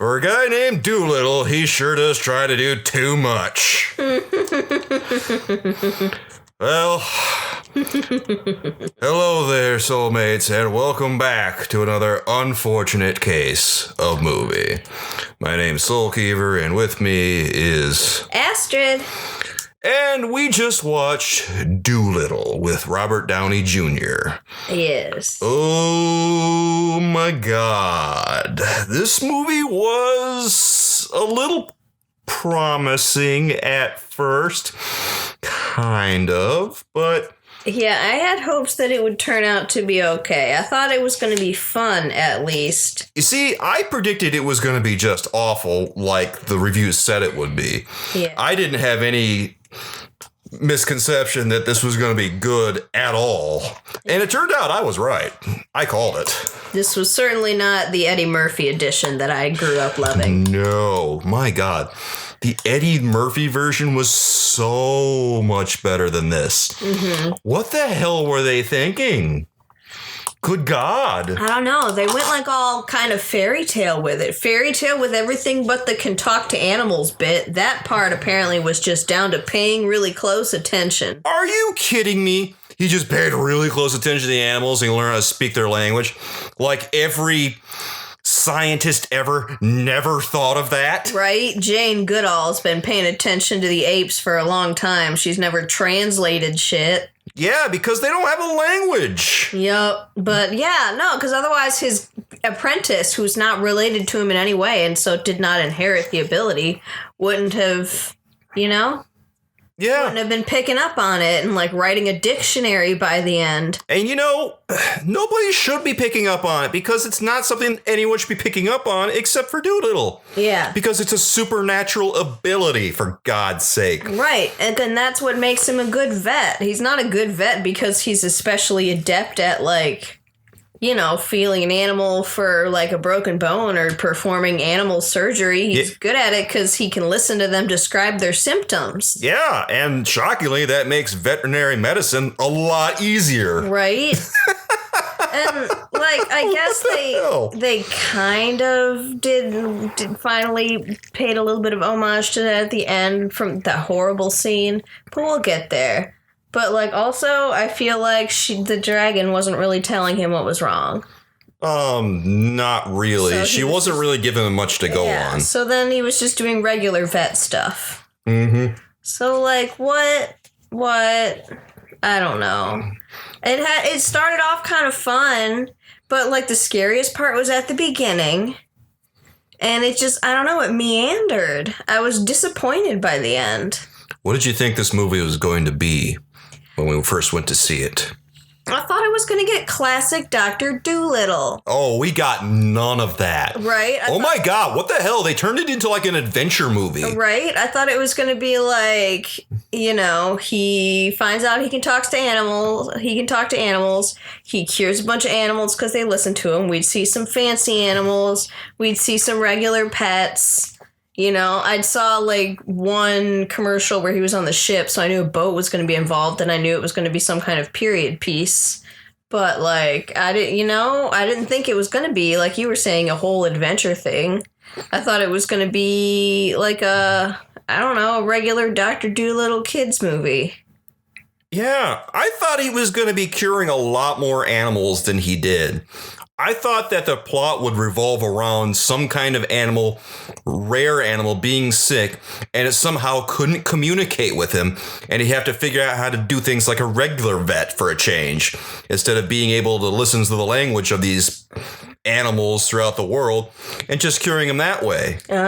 For a guy named Dolittle, he sure does try to do too much. Well, hello there, soulmates, and welcome back to another unfortunate case of movie. My name's Soulkeeper, and with me is Astrid. And we just watched Dolittle with Robert Downey Jr. Yes. Oh my God. This movie was a little promising at first. Kind of, but... Yeah, I had hopes that it would turn out to be okay. I thought it was going to be fun, at least. You see, I predicted it was going to be just awful, like the reviews said it would be. Yeah. I didn't have any misconception that this was going to be good at all. And it turned out I was right. I called it. This was certainly not the Eddie Murphy edition that I grew up loving. No, my God. The Eddie Murphy version was so much better than this. Mm-hmm. What the hell were they thinking? Good God. I don't know. They went like all kind of fairy tale with it. Fairy tale with everything but the can talk to animals bit. That part apparently was just down to paying really close attention. Are you kidding me? He just paid really close attention to the animals and learned how to speak their language. Like every scientist ever never thought of that. Right? Jane Goodall's been paying attention to the apes for a long time. She's never translated shit. Yeah, because they don't have a language. Yep. But yeah, no, because otherwise his apprentice, who's not related to him in any way and so did not inherit the ability, wouldn't have, Yeah. wouldn't have been picking up on it and like writing a dictionary by the end. And nobody should be picking up on it because it's not something anyone should be picking up on except for Dolittle. Yeah. Because it's a supernatural ability, for God's sake. Right. And then that's what makes him a good vet. He's not a good vet because he's especially adept at feeling an animal for like a broken bone or performing animal surgery. He's good at it because he can listen to them describe their symptoms. Yeah, and shockingly, that makes veterinary medicine a lot easier. Right? And I guess they kind of did finally paid a little bit of homage to that at the end from that horrible scene, but we'll get there. But, also, I feel like the dragon wasn't really telling him what was wrong. Not really. So she wasn't really giving him much to go on. So then he was just doing regular vet stuff. Mm-hmm. So, what? I don't know. It started off kind of fun, but, the scariest part was at the beginning. And it just, I don't know, it meandered. I was disappointed by the end. What did you think this movie was going to be when we first went to see it? I thought it was going to get classic Dr. Dolittle. Oh, we got none of that. Right? My God, what the hell? They turned it into an adventure movie. Right? I thought it was going to be he finds out he can talk to animals. He cures a bunch of animals because they listen to him. We'd see some fancy animals. We'd see some regular pets. I saw one commercial where he was on the ship, so I knew a boat was going to be involved, and I knew it was going to be some kind of period piece. But I didn't think it was going to be, like you were saying, a whole adventure thing. I thought it was going to be a regular Dr. Dolittle kids movie. Yeah, I thought he was going to be curing a lot more animals than he did. I thought that the plot would revolve around some kind of rare animal being sick, and it somehow couldn't communicate with him, and he'd have to figure out how to do things like a regular vet for a change, instead of being able to listen to the language of these animals throughout the world, and just curing them that way. Oh.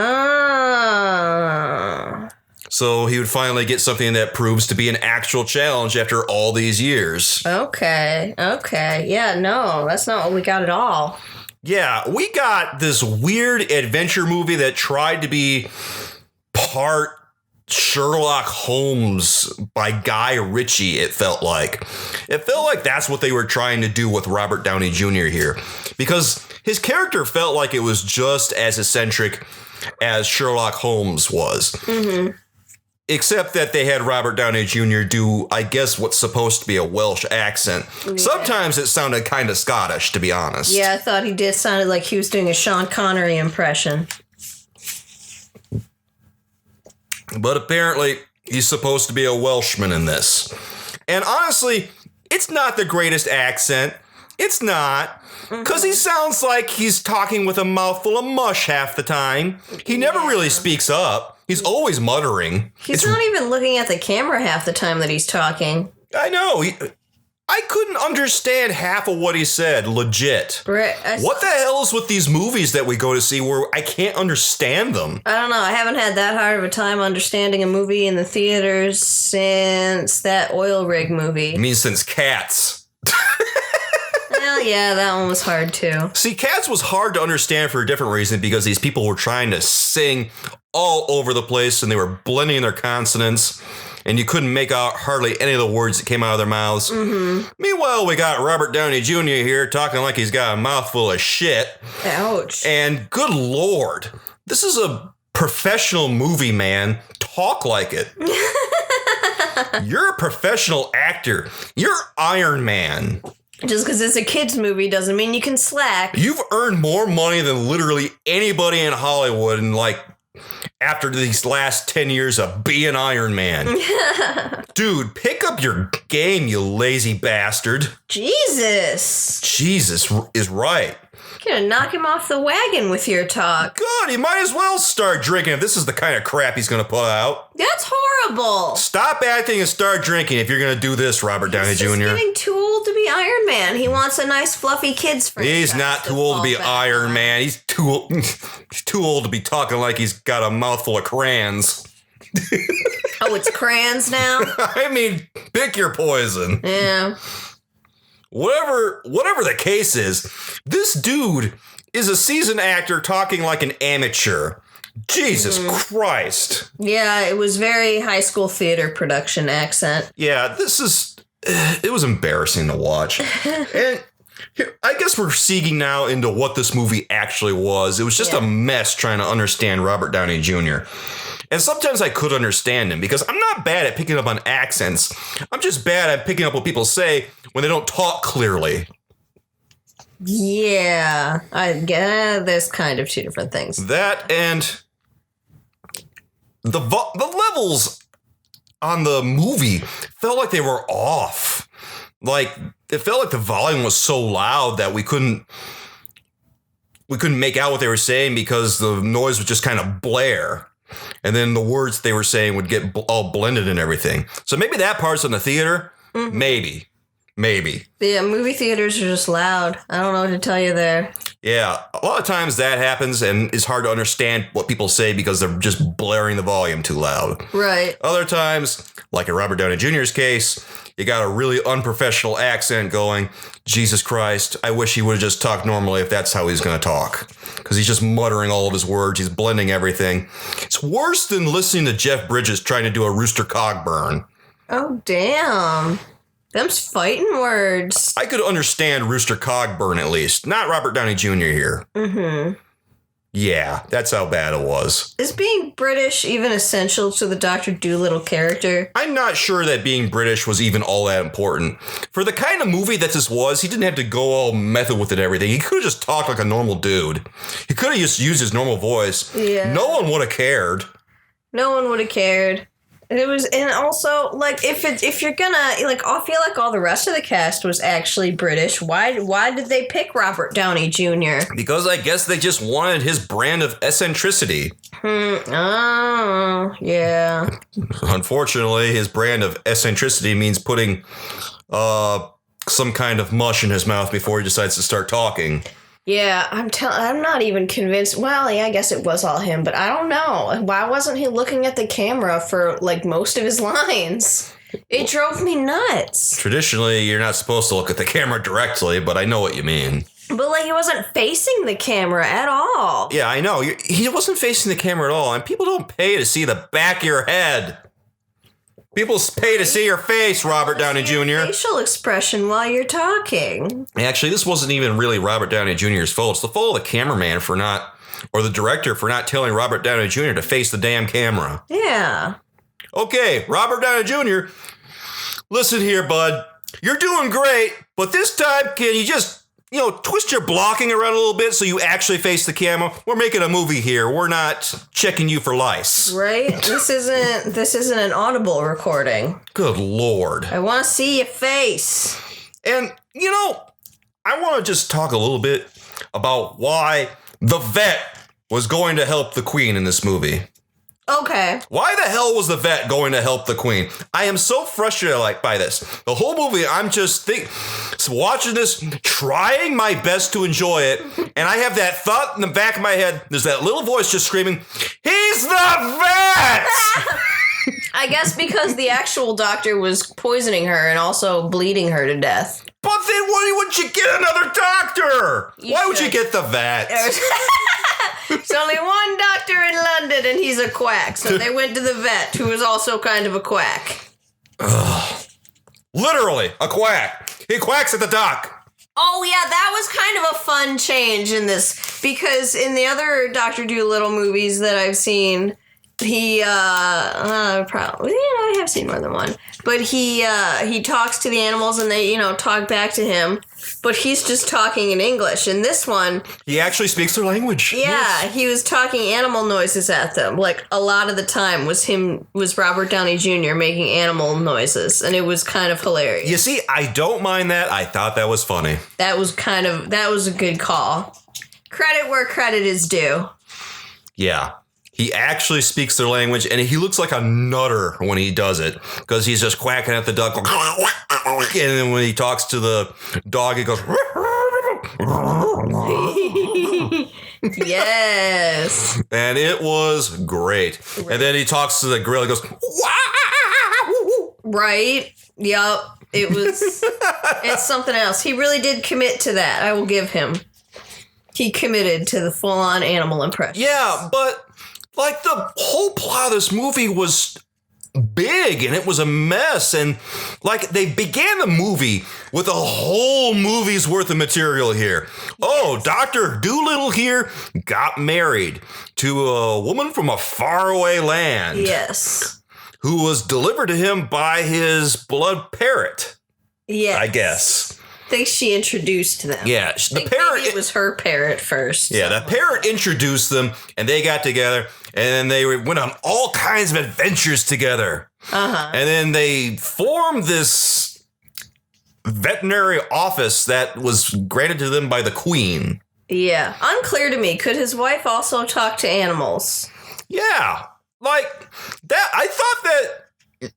So he would finally get something that proves to be an actual challenge after all these years. Okay. Yeah, no, that's not what we got at all. Yeah, we got this weird adventure movie that tried to be part Sherlock Holmes by Guy Ritchie, it felt like. It felt like that's what they were trying to do with Robert Downey Jr. here. Because his character felt like it was just as eccentric as Sherlock Holmes was. Mm-hmm. Except that they had Robert Downey Jr. do, I guess, what's supposed to be a Welsh accent. Yeah. Sometimes it sounded kind of Scottish, to be honest. Yeah, I thought he did sounded like he was doing a Sean Connery impression. But apparently, he's supposed to be a Welshman in this. And honestly, it's not the greatest accent. It's not. Because he sounds like he's talking with a mouthful of mush half the time. He never really speaks up. He's always muttering. He's not even looking at the camera half the time that he's talking. I know. I couldn't understand half of what he said, legit. Right. What the hell is with these movies that we go to see where I can't understand them? I don't know. I haven't had that hard of a time understanding a movie in the theaters since that oil rig movie. I mean, since Cats. Well, yeah, that one was hard too. See, Cats was hard to understand for a different reason because these people were trying to sing all over the place and they were blending their consonants and you couldn't make out hardly any of the words that came out of their mouths. Mm-hmm. Meanwhile, we got Robert Downey Jr. here talking like he's got a mouthful of shit. Ouch. And good Lord, this is a professional movie, man. Talk like it. You're a professional actor. You're Iron Man. Just because it's a kid's movie doesn't mean you can slack. You've earned more money than literally anybody in Hollywood and after these last 10 years of being Iron Man. Dude, pick up your game, you lazy bastard. Jesus. Jesus is right. You're gonna knock him off the wagon with your talk. Good, he might as well start drinking if this is the kind of crap he's gonna put out. That's horrible. Stop acting and start drinking if you're gonna do this, Robert Downey Jr. He's getting too old to be Iron Man. He wants a nice fluffy kid's franchise. He's not too old to be Iron Man. He's too old to be talking like he's got a mouthful of crayons. Oh, it's crayons now? I mean, pick your poison. Yeah. Whatever the case is, this dude is a seasoned actor talking like an amateur. Jesus Christ. Yeah, it was very high school theater production accent. Yeah, it was embarrassing to watch. And I guess we're seeing now into what this movie actually was. It was just a mess trying to understand Robert Downey Jr. And sometimes I could understand him because I'm not bad at picking up on accents. I'm just bad at picking up what people say when they don't talk clearly. Yeah, I get there's kind of two different things. That and the levels on the movie felt like they were off. Like it felt like the volume was so loud that we couldn't make out what they were saying because the noise would just kind of blare. And then the words they were saying would get all blended and everything. So maybe that part's in the theater. Mm-hmm. Maybe. Yeah, movie theaters are just loud. I don't know what to tell you there. Yeah, a lot of times that happens and it's hard to understand what people say because they're just blaring the volume too loud. Right. Other times, like in Robert Downey Jr.'s case, you got a really unprofessional accent going. Jesus Christ, I wish he would have just talked normally if that's how he's going to talk. Because he's just muttering all of his words. He's blending everything. It's worse than listening to Jeff Bridges trying to do a Rooster Cogburn. Oh, damn. Them's fighting words. I could understand Rooster Cogburn at least. Not Robert Downey Jr. here. Mm-hmm. Yeah, that's how bad it was. Is being British even essential to the Dr. Dolittle character? I'm not sure that being British was even all that important. For the kind of movie that this was, he didn't have to go all method with it and everything. He could have just talked like a normal dude. He could have just used his normal voice. Yeah. No one would have cared. No one would have cared. It was, and also, like, if you're gonna, like, I feel like all the rest of the cast was actually British. Why did they pick Robert Downey Jr.? Because I guess they just wanted his brand of eccentricity. Oh, yeah. Unfortunately, his brand of eccentricity means putting some kind of mush in his mouth before he decides to start talking. Yeah, I'm not even convinced. Well, yeah, I guess it was all him, but I don't know. Why wasn't he looking at the camera for, like, most of his lines? It drove me nuts. Traditionally, you're not supposed to look at the camera directly, but I know what you mean. But, like, he wasn't facing the camera at all. Yeah, I know. He wasn't facing the camera at all, and people don't pay to see the back of your head. People pay to see your face, Robert Downey Jr. Facial expression while you're talking. Actually, this wasn't even really Robert Downey Jr.'s fault. It's the fault of the cameraman or the director for not telling Robert Downey Jr. to face the damn camera. Yeah. Okay, Robert Downey Jr., listen here, bud. You're doing great, but this time, can you just twist your blocking around a little bit so you actually face the camera. We're making a movie here. We're not checking you for lice. Right? This isn't an audible recording. Good Lord. I want to see your face. And, I want to just talk a little bit about why the vet was going to help the queen in this movie. Okay. Why the hell was the vet going to help the queen? I am so frustrated by this. The whole movie, I'm just watching this, trying my best to enjoy it, and I have that thought in the back of my head. There's that little voice just screaming, "He's the vet!" I guess because the actual doctor was poisoning her and also bleeding her to death. But then why wouldn't you get another doctor? Why would you get the vet? There's only one doctor in London and he's a quack. So they went to the vet, who was also kind of a quack. Ugh. Literally, a quack. He quacks at the dock. Oh, yeah, that was kind of a fun change in this. Because in the other Dr. Dolittle movies that I've seen, he, probably, I have seen more than one. But he talks to the animals and they, talk back to him. But he's just talking in English. In this one, he actually speaks their language. Yeah, yes. He was talking animal noises at them. Like, a lot of the time was Robert Downey Jr. making animal noises. And it was kind of hilarious. You see, I don't mind that. I thought that was funny. That was a good call. Credit where credit is due. Yeah. He actually speaks their language, and he looks like a nutter when he does it, because he's just quacking at the duck. And then when he talks to the dog, he goes... Yes. And it was great. And then he talks to the gorilla, he goes... Right. Yup. It's something else. He really did commit to that. I will give him. He committed to the full-on animal impression. Yeah, but... the whole plot of this movie was big and it was a mess. And they began the movie with a whole movie's worth of material here. Yes. Oh, Dr. Dolittle here got married to a woman from a faraway land. Yes. Who was delivered to him by his blood parrot. Yes. I guess. I think she introduced them. Yeah, the parrot. It was her parrot first. Yeah, the parrot introduced them, and they got together, and then they went on all kinds of adventures together. Uh-huh. And then they formed this veterinary office that was granted to them by the queen. Yeah, unclear to me. Could his wife also talk to animals? Yeah, that. I thought that.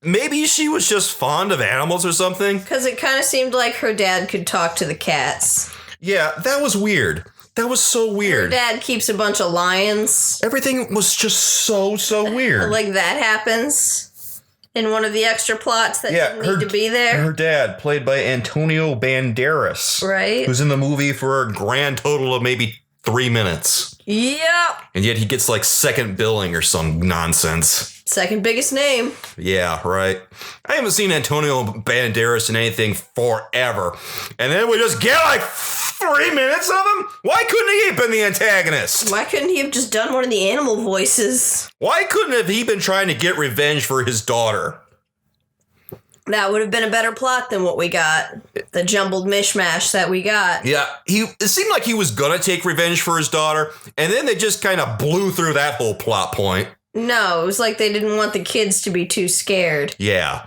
Maybe she was just fond of animals or something. Because it kind of seemed like her dad could talk to the cats. Yeah, that was weird. That was so weird. Her dad keeps a bunch of lions. Everything was just so weird. Like that happens in one of the extra plots that didn't need to be there. Her dad, played by Antonio Banderas. Right. Who's in the movie for a grand total of maybe 3 minutes. Yep. And yet he gets second billing or some nonsense. Second biggest name. Yeah, right. I haven't seen Antonio Banderas in anything forever. And then we just get 3 minutes of him? Why couldn't he have been the antagonist? Why couldn't he have just done one of the animal voices? Why couldn't have he been trying to get revenge for his daughter? That would have been a better plot than what we got. The jumbled mishmash that we got. Yeah, it seemed like he was gonna take revenge for his daughter, and then they just kind of blew through that whole plot point. No, it was like they didn't want the kids to be too scared. Yeah.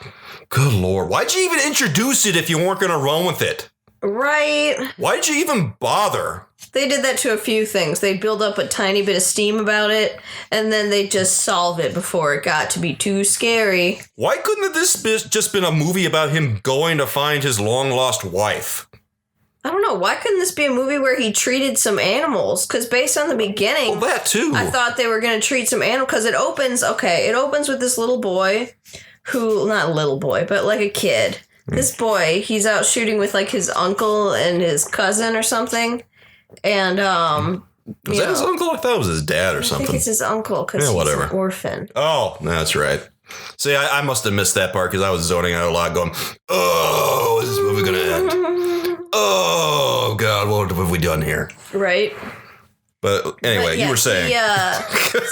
Good Lord. Why'd you even introduce it if you weren't gonna run with it? Right. Why'd you even bother? They did that to a few things. They'd build up a tiny bit of steam about it, and then they'd just solve it before it got to be too scary. Why couldn't this just been a movie about him going to find his long-lost wife? I don't know. Why couldn't this be a movie where he treated some animals? Because based on the beginning... Well, that too. I thought they were going to treat some animals. Because it opens with this little boy who... Not little boy, but a kid. This boy, he's out shooting with his uncle and his cousin or something. And, was that his uncle? I thought it was his dad or something. I think it's his uncle because he's an orphan. Oh, that's right. See, I must have missed that part because I was zoning out a lot going, oh, is this movie going to end? Oh, God, what have we done here? Right. But anyway, yeah, you were saying. Yeah.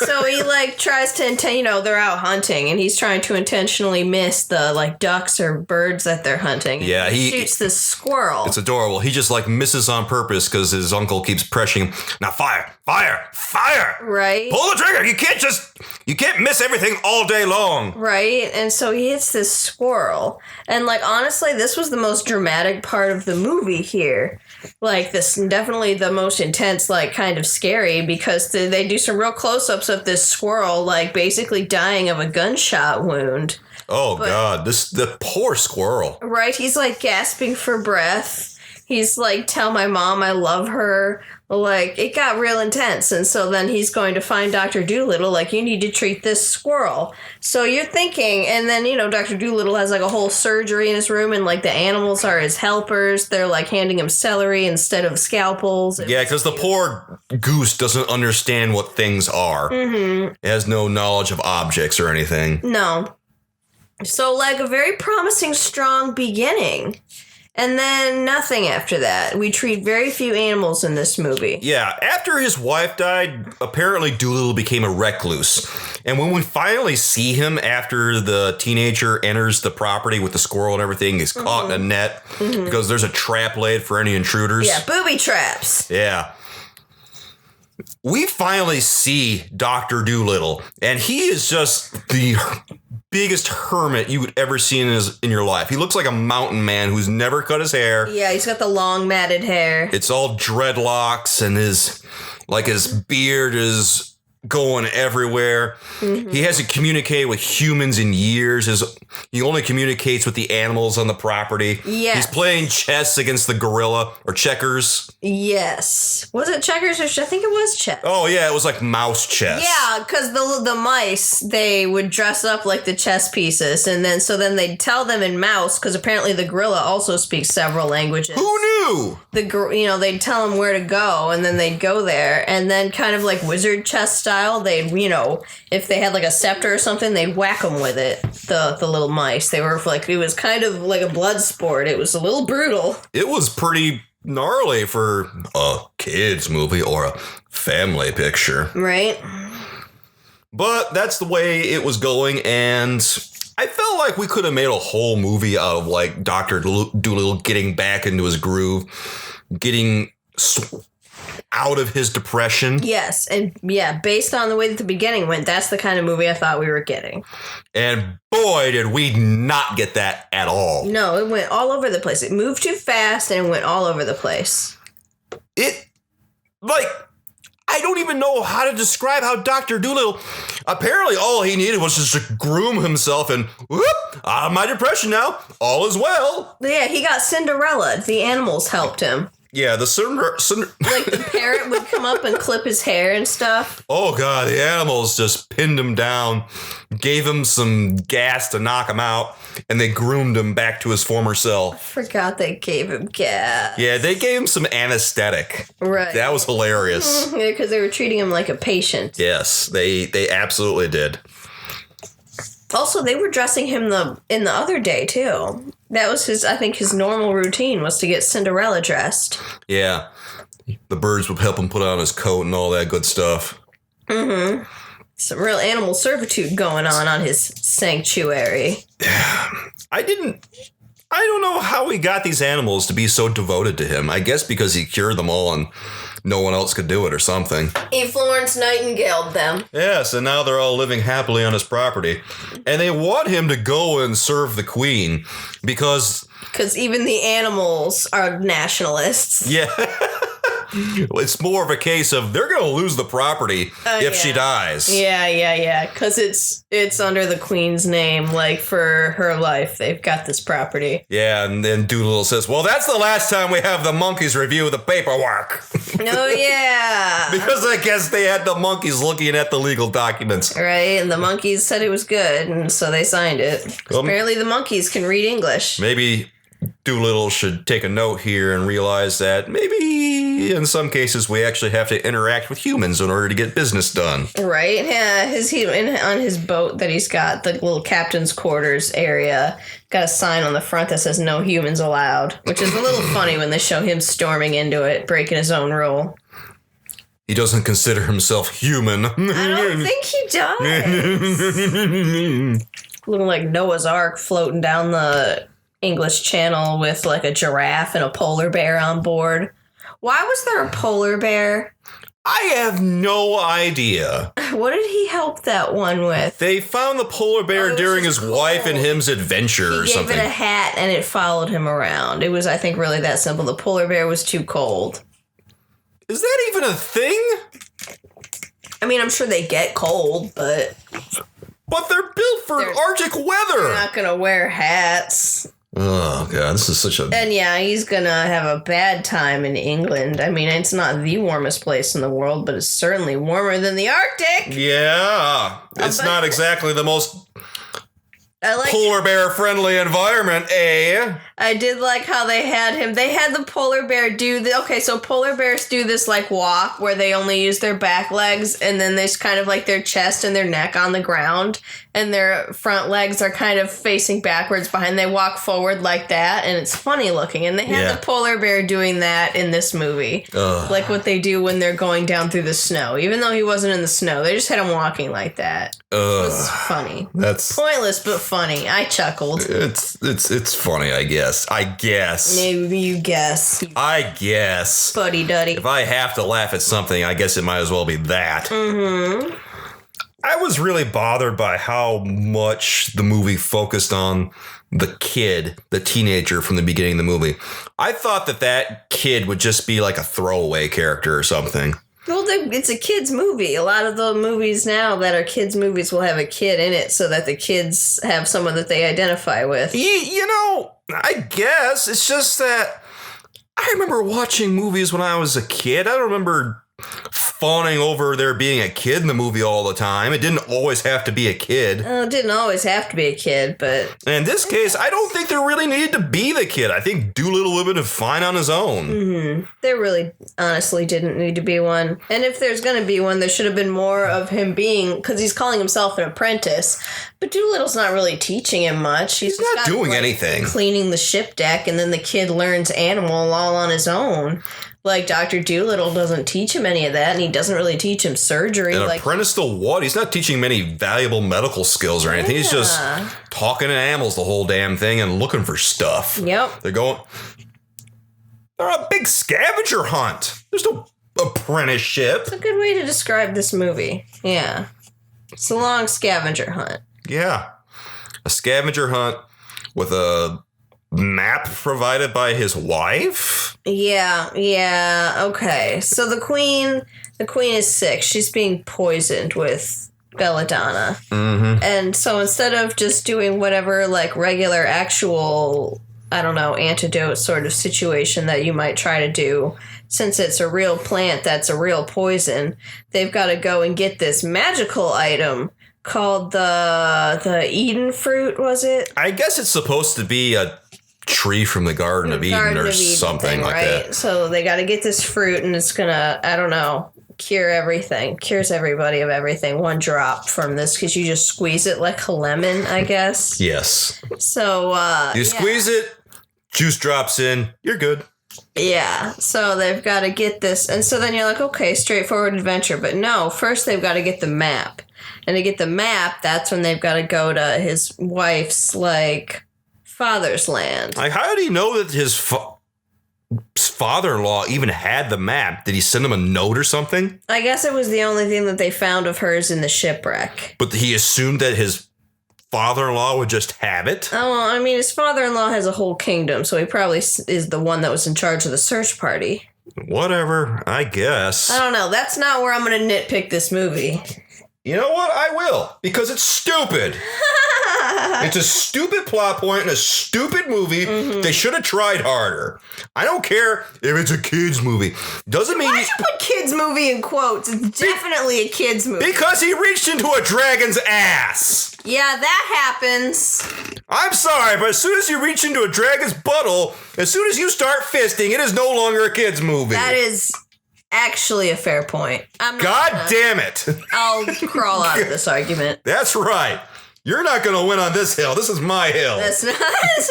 So he like tries to they're out hunting and he's trying to intentionally miss the like ducks or birds that they're hunting. Yeah, he shoots this squirrel. It's adorable. He just like misses on purpose because his uncle keeps pressuring him. Now fire, fire, fire. Right. Pull the trigger. You can't miss everything all day long. Right. And so he hits this squirrel. And like honestly, this was the most dramatic part of the movie here. Like this definitely the most intense, like kind of scary because they do some real close-ups of this squirrel like basically dying of a gunshot wound. Oh God, the poor squirrel. Right, he's like gasping for breath. He's like, tell my mom I love her. Like, it got real intense. And so then he's going to find Dr. Dolittle, like, you need to treat this squirrel. So you're thinking, and then, Dr. Dolittle has like a whole surgery in his room and like the animals are his helpers. They're like handing him celery instead of scalpels. Yeah, because the poor goose doesn't understand what things are. Mm-hmm. It has no knowledge of objects or anything. No. So like a very promising, strong beginning. And then nothing after that. We treat very few animals in this movie. Yeah, after his wife died, apparently Dolittle became a recluse. And when we finally see him after the teenager enters the property with the squirrel and everything, he's caught in a net because there's a trap laid for any intruders. Yeah, booby traps. Yeah. We finally see Dr. Dolittle, and he is just the biggest hermit you would ever see in your life. He looks like a mountain man who's never cut his hair. Yeah, he's got the long matted hair. It's all dreadlocks, and his beard is going everywhere. Mm-hmm. He hasn't communicated with humans in years. He only communicates with the animals on the property. Yeah. He's playing chess against the gorilla, or checkers. Yes. Was it checkers or I think it was chess. Oh, yeah, it was like mouse chess. Yeah, because the mice, they would dress up like the chess pieces, and then they'd tell them in mouse, because apparently the gorilla also speaks several languages. Who knew? They'd tell them where to go, and then they'd go there, and then kind of like wizard chess style, they'd, if they had like a scepter or something, they'd whack them with it, the little mice. They were like, it was kind of like a blood sport. It was a little brutal. It was pretty gnarly for a kids movie or a family picture. Right. But that's the way it was going, and I felt like we could have made a whole movie out of like Dr. Dolittle getting back into his groove, getting out of his depression. Yes, and yeah, based on the way that the beginning went, that's the kind of movie I thought we were getting. And boy, did we not get that at all. No, it went all over the place. It moved too fast and it went all over the place. I don't even know how to describe how Dr. Dolittle, apparently all he needed was just to groom himself and whoop, out of my depression now, all is well. Yeah, he got Cinderella. The animals helped him. Yeah, like the parrot would come up and clip his hair and stuff. Oh, God, the animals just pinned him down, gave him some gas to knock him out, and they groomed him back to his former self. I forgot they gave him gas. Yeah, they gave him some anesthetic. Right. That was hilarious. Yeah, because they were treating him like a patient. Yes, they absolutely did. Also, they were dressing him in the other day, too. That was his normal routine was to get Cinderella dressed. Yeah. The birds would help him put on his coat and all that good stuff. Mm-hmm. Some real animal servitude going on his sanctuary. I don't know how he got these animals to be so devoted to him. I guess because he cured them all and no one else could do it or something. He Florence Nightingale'd them. Yes, and now they're all living happily on his property. And they want him to go and serve the queen because even the animals are nationalists. Yeah. It's more of a case of they're going to lose the property if she dies. Yeah. Because it's under the queen's name, like for her life. They've got this property. Yeah, and then Dolittle says, well, that's the last time we have the monkeys review the paperwork. Oh, yeah. Because I guess they had the monkeys looking at the legal documents. Right, and the monkeys said it was good, and so they signed it. Apparently the monkeys can read English. Maybe Dolittle should take a note here and realize that maybe in some cases we actually have to interact with humans in order to get business done. Right. Yeah. On his boat that he's got, the little captain's quarters area, got a sign on the front that says no humans allowed, which is a little funny when they show him storming into it, breaking his own rule. he doesn't consider himself human. I don't think he does. Looking like Noah's Ark floating down the English Channel with like a giraffe and a polar bear on board. Why was there a polar bear? I have no idea. What did he help that one with? They found the polar bear during his wife and him's adventure or something. He gave it a hat and it followed him around. It was, I think, really that simple. The polar bear was too cold. Is that even a thing? I mean, I'm sure they get cold, but... But they're built for Arctic weather. They're not going to wear hats. Oh, God, this is such a... And yeah, he's going to have a bad time in England. I mean, it's not the warmest place in the world, but it's certainly warmer than the Arctic. Yeah. It's not exactly the most polar bear friendly environment, eh? I did like how they had him. They had the polar bear do the... Okay, so polar bears do this, like, walk where they only use their back legs, and then there's kind of, like, their chest and their neck on the ground, and their front legs are kind of facing backwards behind. They walk forward like that, and it's funny looking. And they had the polar bear doing that in this movie. Like what they do when they're going down through the snow. Even though he wasn't in the snow, they just had him walking like that. It was funny. That's pointless, but funny. I chuckled. It's funny, I guess. Maybe you guess. I guess. Fuddy-duddy. If I have to laugh at something, I guess it might as well be that. Mm-hmm. I was really bothered by how much the movie focused on the kid, the teenager from the beginning of the movie. I thought that kid would just be like a throwaway character or something. Well, it's a kid's movie. A lot of the movies now that are kids' movies will have a kid in it so that the kids have someone that they identify with. You know, I guess it's just that I remember watching movies when I was a kid. I don't remember fawning over there being a kid in the movie all the time. It didn't always have to be a kid. It didn't always have to be a kid, but... In this case, I don't think there really needed to be the kid. I think Dolittle would have been fine on his own. Mm-hmm. There really, honestly, didn't need to be one. And if there's going to be one, there should have been more of him being... Because he's calling himself an apprentice. But Dolittle's not really teaching him much. He's not doing anything. Cleaning the ship deck, and then the kid learns animal all on his own. Like, Dr. Dolittle doesn't teach him any of that, and he doesn't really teach him surgery. An apprentice to what? He's not teaching him any valuable medical skills or anything. Yeah. He's just talking to animals the whole damn thing and looking for stuff. Yep. They're on a big scavenger hunt. There's no apprenticeship. It's a good way to describe this movie. Yeah. It's a long scavenger hunt. Yeah. A scavenger hunt with a map provided by his wife? Yeah, okay. So the queen is sick. She's being poisoned with belladonna. Mm-hmm. And so instead of just doing whatever, like, regular, actual, I don't know, antidote sort of situation that you might try to do, since it's a real plant that's a real poison, they've got to go and get this magical item called the Eden fruit, was it? I guess it's supposed to be a tree from the Garden of Eden or something like that. So they got to get this fruit, and it's gonna, I don't know, cure everything. Cures everybody of everything. One drop from this, because you just squeeze it like a lemon, I guess. Yes. So you squeeze it, juice drops in, you're good. Yeah, so they've got to get this, and so then you're like, okay, straightforward adventure, but no, first they've got to get the map. And to get the map, that's when they've got to go to his wife's, like, father's land. Like, how did he know that his father-in-law even had the map? Did he send him a note or something? I guess it was the only thing that they found of hers in the shipwreck. But he assumed that his father-in-law would just have it? Oh, well, I mean, his father-in-law has a whole kingdom, so he probably is the one that was in charge of the search party. Whatever, I guess. I don't know. That's not where I'm going to nitpick this movie. You know what? I will. Because it's stupid. It's a stupid plot point in a stupid movie. Mm-hmm. They should have tried harder. I don't care if it's a kid's movie. Doesn't mean... Why'd you put kids movie in quotes? It's definitely a kid's movie. Because he reached into a dragon's ass. Yeah, that happens. I'm sorry, but as soon as you reach into a dragon's butthole, as soon as you start fisting, it is no longer a kid's movie. That is... actually a fair point. God damn it. I'll crawl out of this argument. That's right. You're not going to win on this hill. This is my hill. This is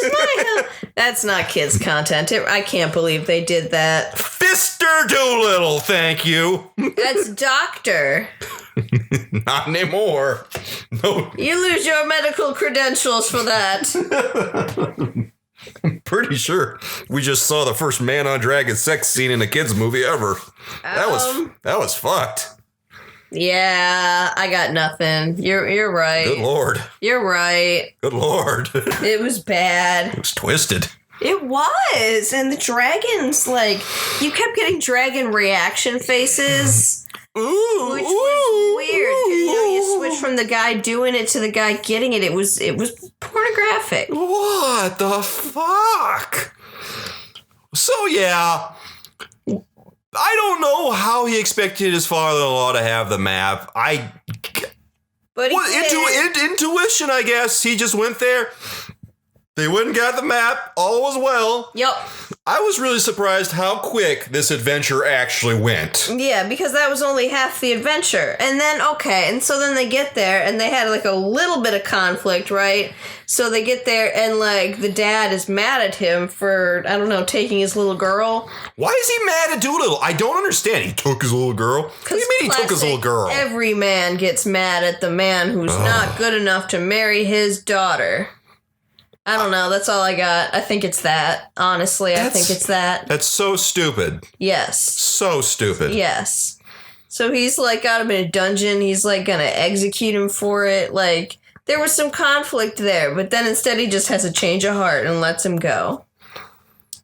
my hill. That's not kids' content. I can't believe they did that. Fister Dolittle, thank you. That's Doctor. Not anymore. No. You lose your medical credentials for that. I'm pretty sure we just saw the first man on dragon sex scene in a kids movie ever. That was fucked. Yeah, I got nothing. You're right. Good Lord. You're right. Good Lord. It was bad. It was twisted. It was. And the dragons, like, you kept getting dragon reaction faces. Ooh, which was weird. You switch from the guy doing it to the guy getting it. It was pornographic. What the fuck? So, yeah. I don't know how he expected his father-in-law to have the map. But intuition, I guess. He just went there. They went and got the map. All was well. Yep. I was really surprised how quick this adventure actually went. Yeah, because that was only half the adventure. And then, so then they get there, and they had, like, a little bit of conflict, right? So they get there, and, like, the dad is mad at him for, I don't know, taking his little girl. Why is he mad at Dolittle? I don't understand. He took his little girl? What do you mean he took his little girl? Every man gets mad at the man who's not good enough to marry his daughter. I don't know. That's all I got. I think it's that. Honestly, I think it's that. That's so stupid. Yes. So stupid. Yes. So he's, like, got him in a dungeon. He's, like, gonna execute him for it. Like, there was some conflict there, but then instead he just has a change of heart and lets him go.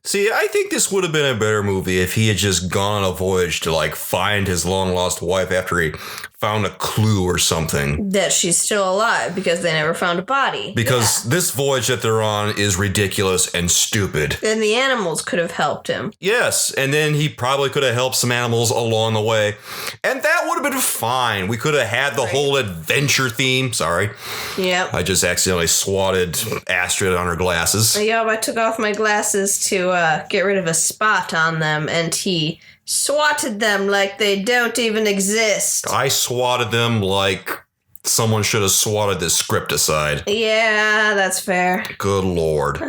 See, I think this would have been a better movie if he had just gone on a voyage to, like, find his long-lost wife after he found a clue or something. That she's still alive because they never found a body. Because this voyage that they're on is ridiculous and stupid. Then the animals could have helped him. Yes, and then he probably could have helped some animals along the way. And that would have been fine. We could have had the whole adventure theme. Sorry. Yep. I just accidentally swatted Astrid on her glasses. Yep, I took off my glasses to get rid of a spot on them, and he swatted them like they don't even exist. I swatted them like someone should have swatted this script aside. Yeah, that's fair. Good Lord.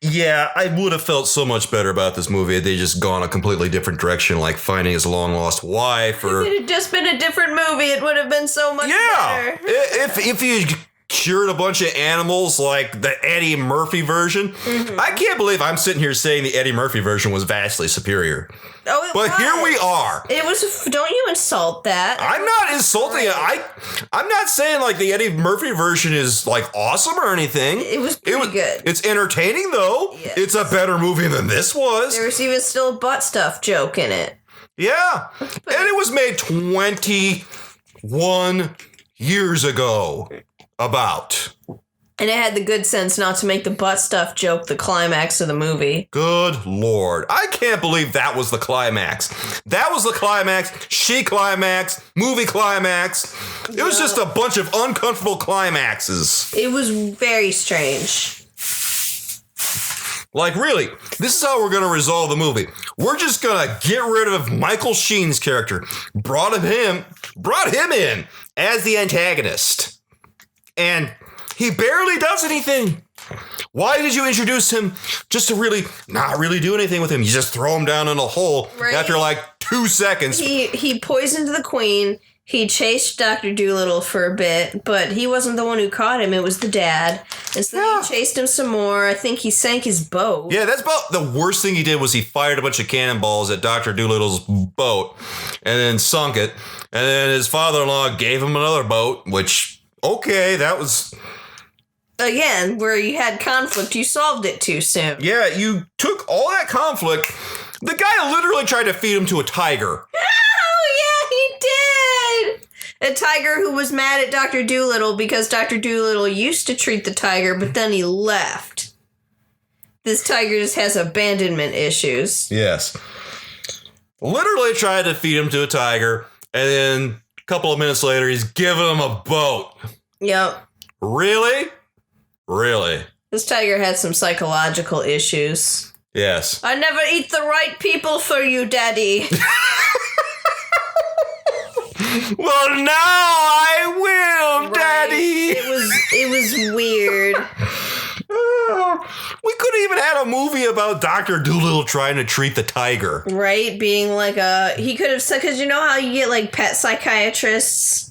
Yeah, I would have felt so much better about this movie if they just gone a completely different direction, like finding his long-lost wife, or... If it had just been a different movie, it would have been so much better. If he cured a bunch of animals like the Eddie Murphy version. Mm-hmm. I can't believe I'm sitting here saying the Eddie Murphy version was vastly superior. Oh, it but was. Here we are. It was. Don't you insult that? I'm not insulting it. I'm not saying like the Eddie Murphy version is like awesome or anything. It was pretty good. It's entertaining though. Yes. It's a better movie than this was. There was even still a butt stuff joke in it. Yeah, and it was made 21 years ago. About. And it had the good sense not to make the butt stuff joke the climax of the movie. Good Lord. I can't believe that was the climax. That was the climax. She climax. Movie climax. It was just a bunch of uncomfortable climaxes. It was very strange. Like, really, this is how we're going to resolve the movie. We're just going to get rid of Michael Sheen's character. Brought him in as the antagonist. And he barely does anything. Why did you introduce him just to really not really do anything with him? You just throw him down in a hole after like 2 seconds. He poisoned the queen. He chased Dr. Dolittle for a bit, but he wasn't the one who caught him. It was the dad. And so then he chased him some more. I think he sank his boat. Yeah, that's about the worst thing he did was he fired a bunch of cannonballs at Dr. Dolittle's boat and then sunk it. And then his father-in-law gave him another boat, which... Okay, that was... Again, where you had conflict, you solved it too soon. Yeah, you took all that conflict. The guy literally tried to feed him to a tiger. Oh, yeah, he did! A tiger who was mad at Dr. Dolittle because Dr. Dolittle used to treat the tiger, but then he left. This tiger just has abandonment issues. Yes. Literally tried to feed him to a tiger, and then... couple of minutes later, he's giving him a boat. Yep. Really? Really? This tiger had some psychological issues. Yes. I never eat the right people for you, Daddy. Well, now I will, right. Daddy. It was movie about Dr. Dolittle trying to treat the tiger. Right? Being like he could have said, because you know how you get like pet psychiatrists?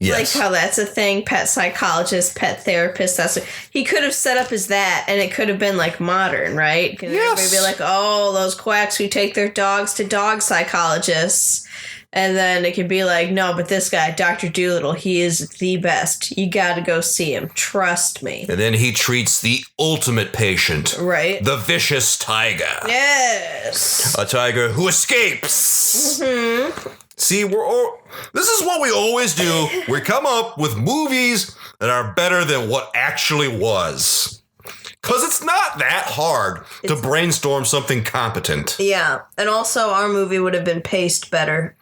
Yes. Like how that's a thing, pet psychologist, pet therapist. He could have set up as that, and it could have been like modern, right? Because everybody be like, oh, those quacks who take their dogs to dog psychologists. And then it could be like, no, but this guy, Dr. Dolittle, he is the best. You got to go see him. Trust me. And then he treats the ultimate patient. Right. The vicious tiger. Yes. A tiger who escapes. Mm-hmm. See, this is what we always do. We come up with movies that are better than what actually was. Because it's not that hard to brainstorm something competent. Yeah. And also, our movie would have been paced better.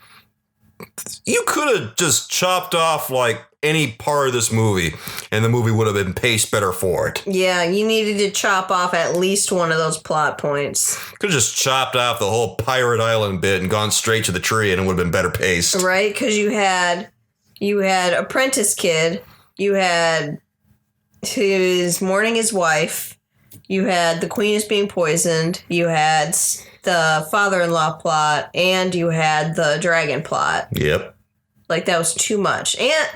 You could have just chopped off like any part of this movie and the movie would have been paced better for it. Yeah, you needed to chop off at least one of those plot points. Could have just chopped off the whole Pirate Island bit and gone straight to the tree and it would have been better paced. Right? Because you had Apprentice Kid, you had who's mourning his wife, you had the Queen is being poisoned, you had the father-in-law plot, and you had the dragon plot. Yep. Like, that was too much. And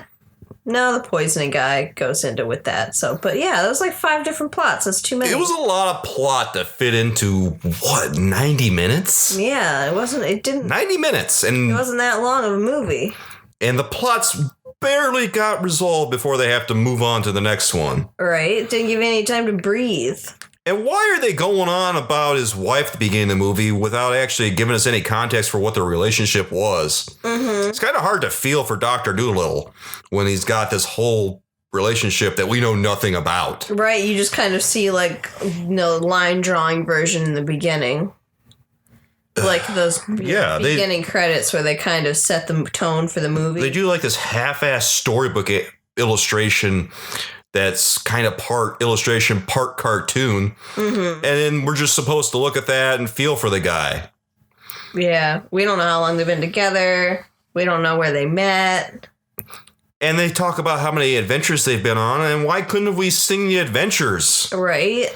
no, the poisoning guy goes into with that. So, but yeah, that was like 5 different plots. That's too many. It was a lot of plot to fit into, 90 minutes? Yeah, it didn't. 90 minutes. And it wasn't that long of a movie. And the plots barely got resolved before they have to move on to the next one. Right. It didn't give any time to breathe. And why are they going on about his wife at the beginning of the movie without actually giving us any context for what their relationship was? Mm-hmm. It's kind of hard to feel for Dr. Dolittle when he's got this whole relationship that we know nothing about. Right. You just kind of see like line drawing version in the beginning. Like those beginning credits where they kind of set the tone for the movie. They do like this half-ass storybook illustration that's kind of part illustration, part cartoon. Mm-hmm. And then we're just supposed to look at that and feel for the guy. Yeah. We don't know how long they've been together. We don't know where they met. And they talk about how many adventures they've been on, and why couldn't we sing the adventures? Right.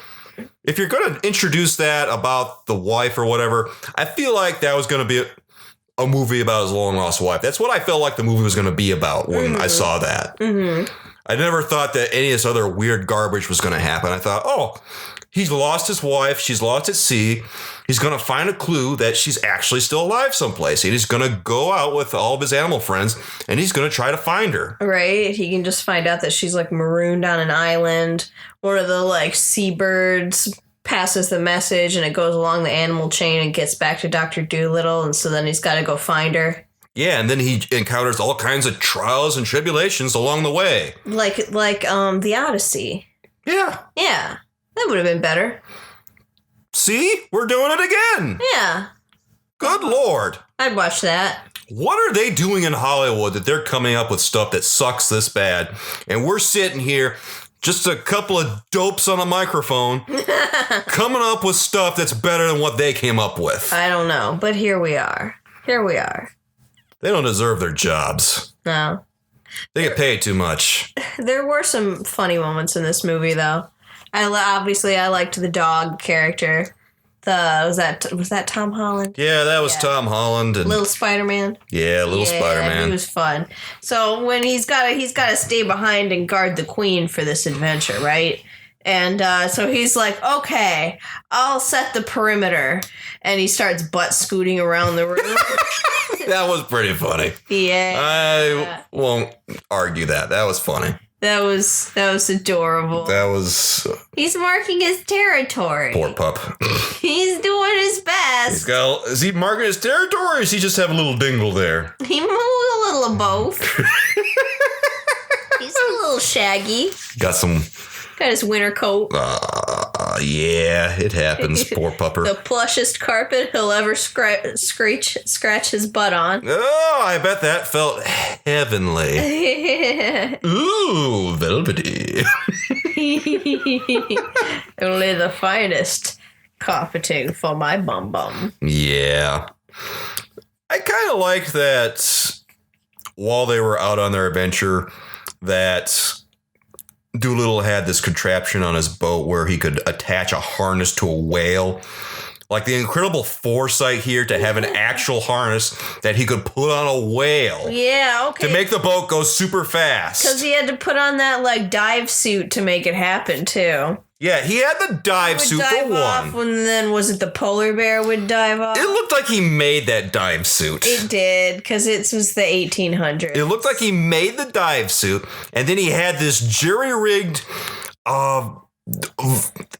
If you're going to introduce that about the wife or whatever, I feel like that was going to be a movie about his long-lost wife. That's what I felt like the movie was going to be about when I saw that. Mm-hmm. I never thought that any of this other weird garbage was going to happen. I thought, oh, he's lost his wife. She's lost at sea. He's going to find a clue that she's actually still alive someplace. And he's going to go out with all of his animal friends and he's going to try to find her. Right. He can just find out that she's like marooned on an island. One of the like seabirds passes the message and it goes along the animal chain and gets back to Dr. Dolittle. And so then he's got to go find her. Yeah, and then he encounters all kinds of trials and tribulations along the way. Like the Odyssey. Yeah. Yeah. That would have been better. See? We're doing it again. Yeah. Good Lord. I'd watch that. What are they doing in Hollywood that they're coming up with stuff that sucks this bad? And we're sitting here, just a couple of dopes on a microphone, coming up with stuff that's better than what they came up with. I don't know, but here we are. Here we are. They don't deserve their jobs. No. They get paid too much. There were some funny moments in this movie, though. Obviously, I liked the dog character. Was that Tom Holland? Yeah, that was Tom Holland and Little Spider-Man. Yeah, Little Spider-Man. He was fun. So when he's got to stay behind and guard the Queen for this adventure, right? And so he's like, okay, I'll set the perimeter. And he starts butt scooting around the room. That was pretty funny. Yeah. I won't argue that. That was funny. That was adorable. That was... He's marking his territory. Poor pup. He's doing his best. Is he marking his territory or does he just have a little dingle there? He moved a little of both. He's a little shaggy. Got his winter coat. Yeah, it happens. Poor pupper. The plushest carpet he'll ever scratch his butt on. Oh, I bet that felt heavenly. Ooh, velvety. Only the finest carpeting for my bum bum. Yeah. I kind of liked that while they were out on their adventure, that Dolittle had this contraption on his boat where he could attach a harness to a whale. Like the incredible foresight here to have an actual harness that he could put on a whale. Yeah, okay. To make the boat go super fast. Because he had to put on that, like, dive suit to make it happen, too. Yeah, he had the dive suit for one. And then was it the polar bear would dive off? It looked like he made that dive suit. It did, because it was the 1800s. It looked like he made the dive suit, and then he had this jury-rigged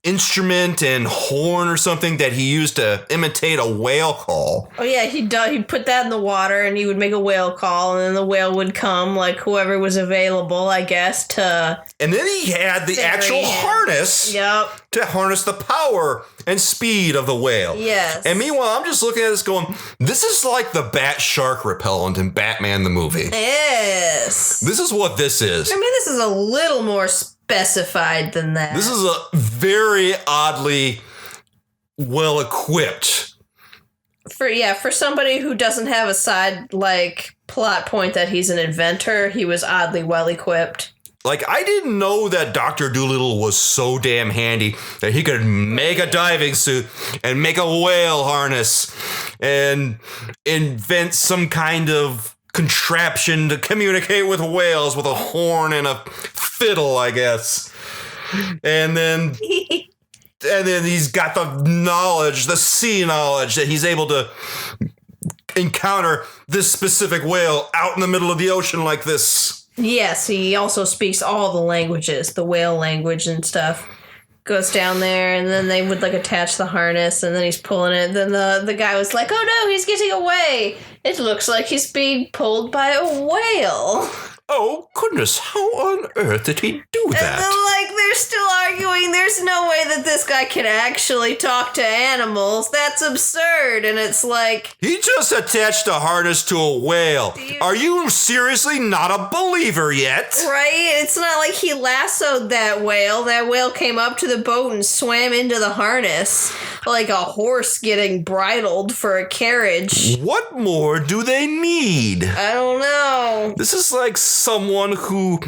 instrument and horn or something that he used to imitate a whale call. Oh yeah, he'd put that in the water and he would make a whale call, and then the whale would come, like whoever was available, I guess, to... And then he had the actual harness to harness the power and speed of the whale. Yes. And meanwhile, I'm just looking at this going, this is like the bat shark repellent in Batman the movie. Yes. This is what this is. I mean, this is a little more specified than that. This is a very oddly well equipped. For somebody who doesn't have a side, like, plot point that he's an inventor, he was oddly well equipped. Like, I didn't know that Dr. Dolittle was so damn handy that he could make a diving suit and make a whale harness and invent some kind of contraption to communicate with whales with a horn and a fiddle, I guess. And then he's got the knowledge, the sea knowledge, that he's able to encounter this specific whale out in the middle of the ocean like this. Yes, he also speaks all the languages, the whale language and stuff. Goes down there, and then they would, like, attach the harness, and then he's pulling it. Then the guy was like, oh no, he's getting away. It looks like he's being pulled by a whale. Oh, goodness, how on earth did he do that? And then, like, they're still arguing, there's no way that this guy can actually talk to animals. That's absurd. And it's like... He just attached a harness to a whale. Are you seriously not a believer yet? Right? It's not like he lassoed that whale. That whale came up to the boat and swam into the harness. Like a horse getting bridled for a carriage. What more do they need? I don't know. This is like someone who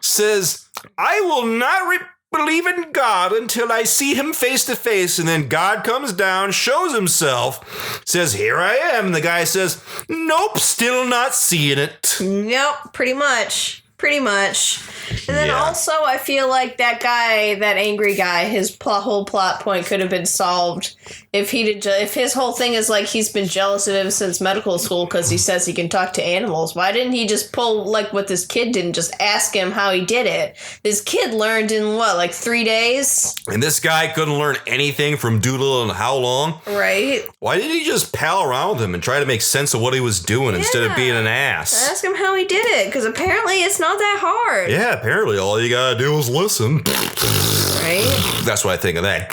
says, I will not believe in God until I see him face to face. And then God comes down, shows himself, says, here I am. And the guy says, nope, still not seeing it. Yep, pretty much. And then also, I feel like that guy, that angry guy, his whole plot point could have been solved if if his whole thing is like he's been jealous of him since medical school because he says he can talk to animals. Why didn't he just pull like what this kid did and just ask him how he did it? This kid learned in what, like 3 days? And this guy couldn't learn anything from Dolittle in how long? Right. Why didn't he just pal around with him and try to make sense of what he was doing instead of being an ass? Ask him how he did it, because apparently it's not that hard. Yeah, apparently all you gotta do is listen. Right? That's what I think of that.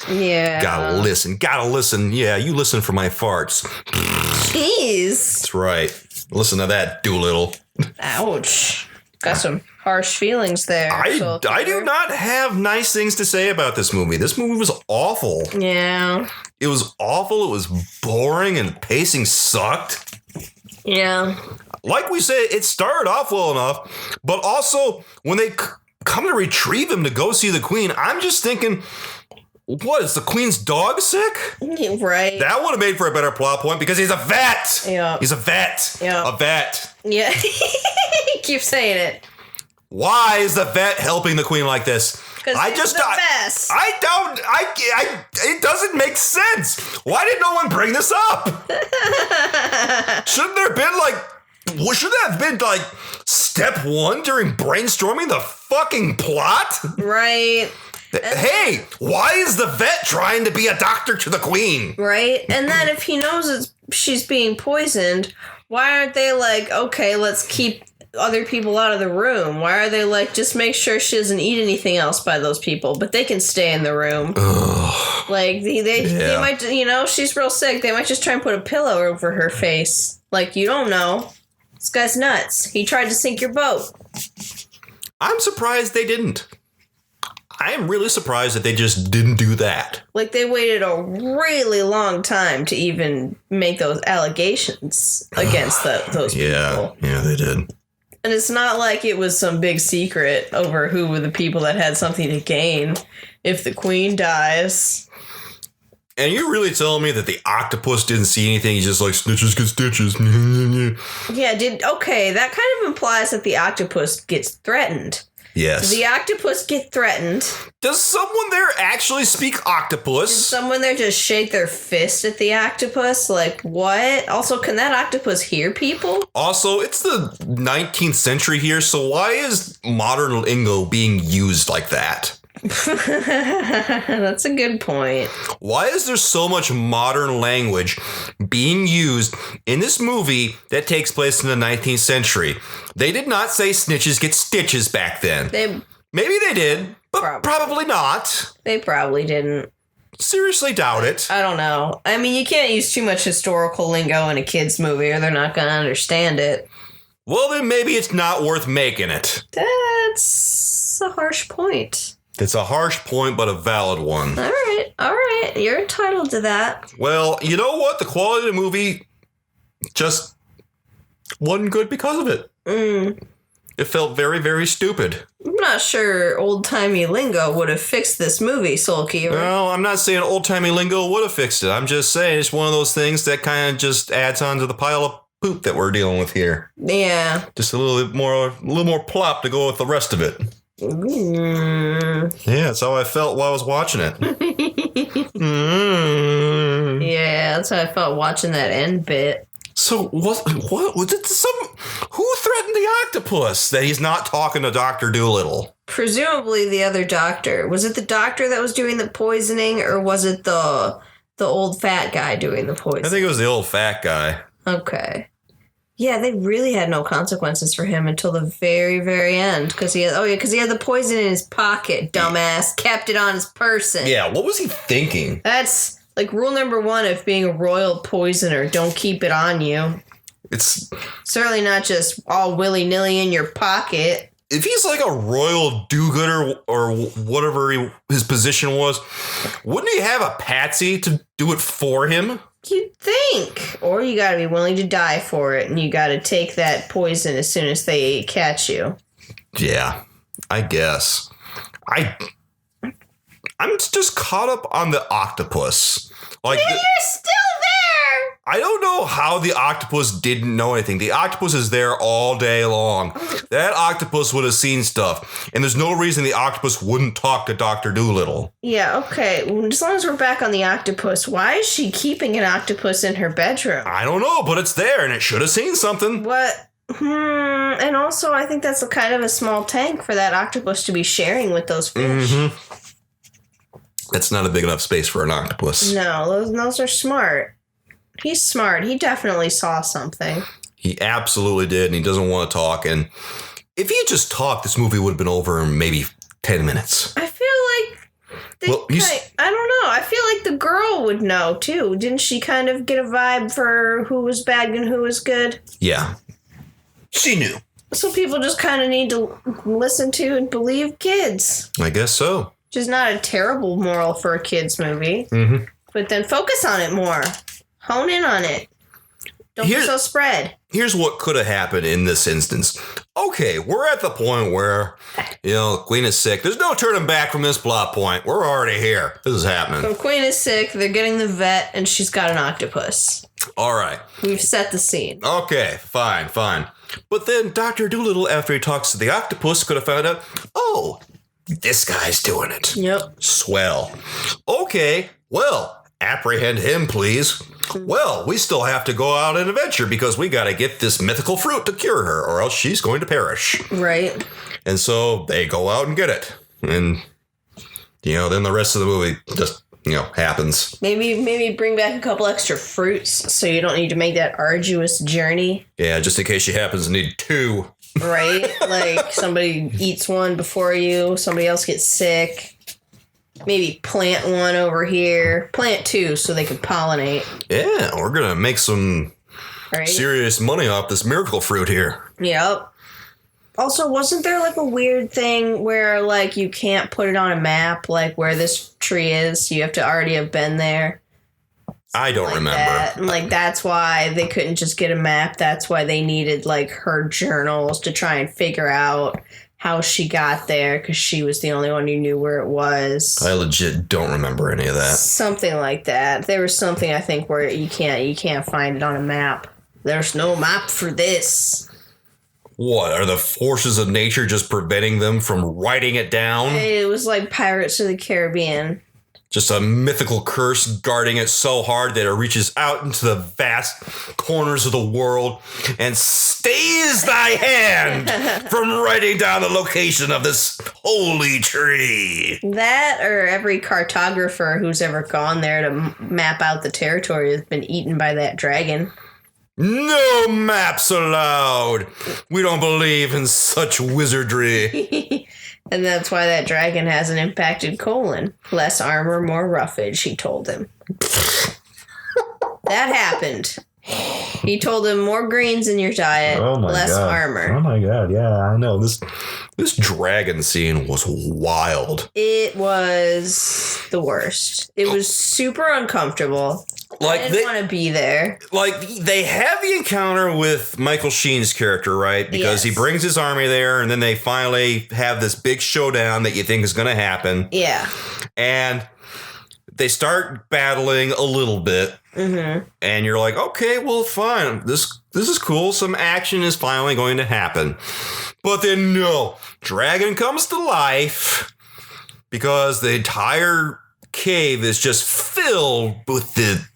Yeah. Gotta listen. Yeah, you listen for my farts. Jeez. That's right. Listen to that, Dolittle. Ouch. Got some harsh feelings there. I do not have nice things to say about this movie. This movie was awful. Yeah. It was awful. It was boring and pacing sucked. Yeah. Like we say, it started off well enough, but also when they come to retrieve him to go see the queen, I'm just thinking, what, is the queen's dog sick? Right. That would have made for a better plot point because he's a vet. Yeah. He's a vet. Yeah. A vet. Yeah. Keep saying it. Why is the vet helping the queen like this? Because he's the best. It doesn't make sense. Why did no one bring this up? Shouldn't that have been like step one during brainstorming the fucking plot? Right. Hey, why is the vet trying to be a doctor to the queen? Right. And then if he knows she's being poisoned, why aren't they like, okay, let's keep other people out of the room? Why are they like, just make sure she doesn't eat anything else by those people, but they can stay in the room? Ugh. Like they might, she's real sick. They might just try and put a pillow over her face. Like, you don't know. This guy's nuts. He tried to sink your boat. I'm surprised they didn't. I am really surprised that they just didn't do that. Like, they waited a really long time to even make those allegations against those people. Yeah, they did. And it's not like it was some big secret over who were the people that had something to gain if the queen dies. And you're really telling me that the octopus didn't see anything? He's just like, snitches get stitches. Yeah, okay, that kind of implies that the octopus gets threatened. Yes. Does the octopus get threatened? Does someone there actually speak octopus? Did someone there just shake their fist at the octopus? Like, what? Also, can that octopus hear people? Also, it's the 19th century here, so why is modern lingo being used like that? That's a good point. Why is there so much modern language being used in this movie that takes place in the 19th century? They did not say snitches get stitches back then. Maybe they did, but probably not. They probably didn't. Seriously doubt it. I don't know. I mean, you can't use too much historical lingo in a kid's movie or they're not going to understand it. Well, then maybe it's not worth making it. That's a harsh point. It's a harsh point, but a valid one. All right. You're entitled to that. Well, you know what? The quality of the movie just wasn't good because of it. It felt very, very stupid. I'm not sure old-timey lingo would have fixed this movie, Sulky. No, I'm not saying old-timey lingo would have fixed it. I'm just saying it's one of those things that kind of just adds on to the pile of poop that we're dealing with here. Yeah. Just a little more plop to go with the rest of it. Yeah, that's how I felt while I was watching it. Yeah, that's how I felt watching that end bit. So what was it? Who threatened the octopus that he's not talking to Dr. Dolittle? Presumably the other doctor. Was it the doctor that was doing the poisoning, or was it the old fat guy doing the poisoning? I think it was the old fat guy. Okay. Yeah, they really had no consequences for him until the very, very end. Because he had the poison in his pocket, dumbass. Kept it on his person. Yeah, what was he thinking? That's like rule number 1 of being a royal poisoner. Don't keep it on you. It's certainly not just all willy-nilly in your pocket. If he's like a royal do-gooder or whatever his position was, wouldn't he have a patsy to do it for him? You'd think. Or you gotta be willing to die for it, and you gotta take that poison as soon as they catch you. Yeah, I guess. I'm just caught up on the octopus. Like, you're still there! I don't know how the octopus didn't know anything. The octopus is there all day long. That octopus would have seen stuff. And there's no reason the octopus wouldn't talk to Dr. Dolittle. Yeah, okay. Well, as long as we're back on the octopus, why is she keeping an octopus in her bedroom? I don't know, but it's there and it should have seen something. What? And also, I think that's a kind of a small tank for that octopus to be sharing with those fish. Mm-hmm. That's not a big enough space for an octopus. No, those are smart. He's smart. He definitely saw something. He absolutely did, and he doesn't want to talk. And if he had just talked, this movie would have been over in maybe 10 minutes. I feel like... I don't know. I feel like the girl would know, too. Didn't she kind of get a vibe for who was bad and who was good? Yeah. She knew. So people just kind of need to listen to and believe kids. I guess so. Which is not a terrible moral for a kid's movie. Mm-hmm. But then focus on it more. Hone in on it. Don't be so spread. Here's what could have happened in this instance. Okay, we're at the point where, the Queen is sick. There's no turning back from this plot point. We're already here. This is happening. So Queen is sick. They're getting the vet, and she's got an octopus. All right. We've set the scene. Okay, fine. But then Dr. Dolittle, after he talks to the octopus, could have found out, oh, this guy's doing it. Yep. Swell. Okay, well, apprehend him, please. Well, we still have to go out and adventure because we got to get this mythical fruit to cure her or else she's going to perish. Right. And so they go out and get it. And, then the rest of the movie just, happens. Maybe bring back a couple extra fruits so you don't need to make that arduous journey. Yeah, just in case she happens to need 2. Right? Like somebody eats one before you, somebody else gets sick. Maybe plant one over here. Plant 2 so they can pollinate. Yeah, we're going to make some serious money off this miracle fruit here. Yep. Also, wasn't there like a weird thing where like you can't put it on a map, like where this tree is? You have to already have been there. I don't remember. And, like, that's why they couldn't just get a map. That's why they needed, like, her journals to try and figure out how she got there, because she was the only one who knew where it was. I legit don't remember any of that. Something like that. There was something, I think, where you can't find it on a map. There's no map for this. What, are the forces of nature just preventing them from writing it down? It was like Pirates of the Caribbean. Just a mythical curse guarding it so hard that it reaches out into the vast corners of the world and stays thy hand from writing down the location of this holy tree. That, or every cartographer who's ever gone there to map out the territory has been eaten by that dragon. No maps allowed. We don't believe in such wizardry. And that's why that dragon has an impacted colon. Less armor, more roughage, he told him. That happened. He told him more greens in your diet, less armor. Oh my god, yeah, I know. This dragon scene was wild. It was the worst. It was super uncomfortable. Like, I didn't want to be there. Like, they have the encounter with Michael Sheen's character, right? Because he brings his army there, and then they finally have this big showdown that you think is going to happen. Yeah. And they start battling a little bit. Mm-hmm. And you're like, okay, well, fine. This is cool. Some action is finally going to happen. But then, no. Dragon comes to life because the entire cave is just filled with the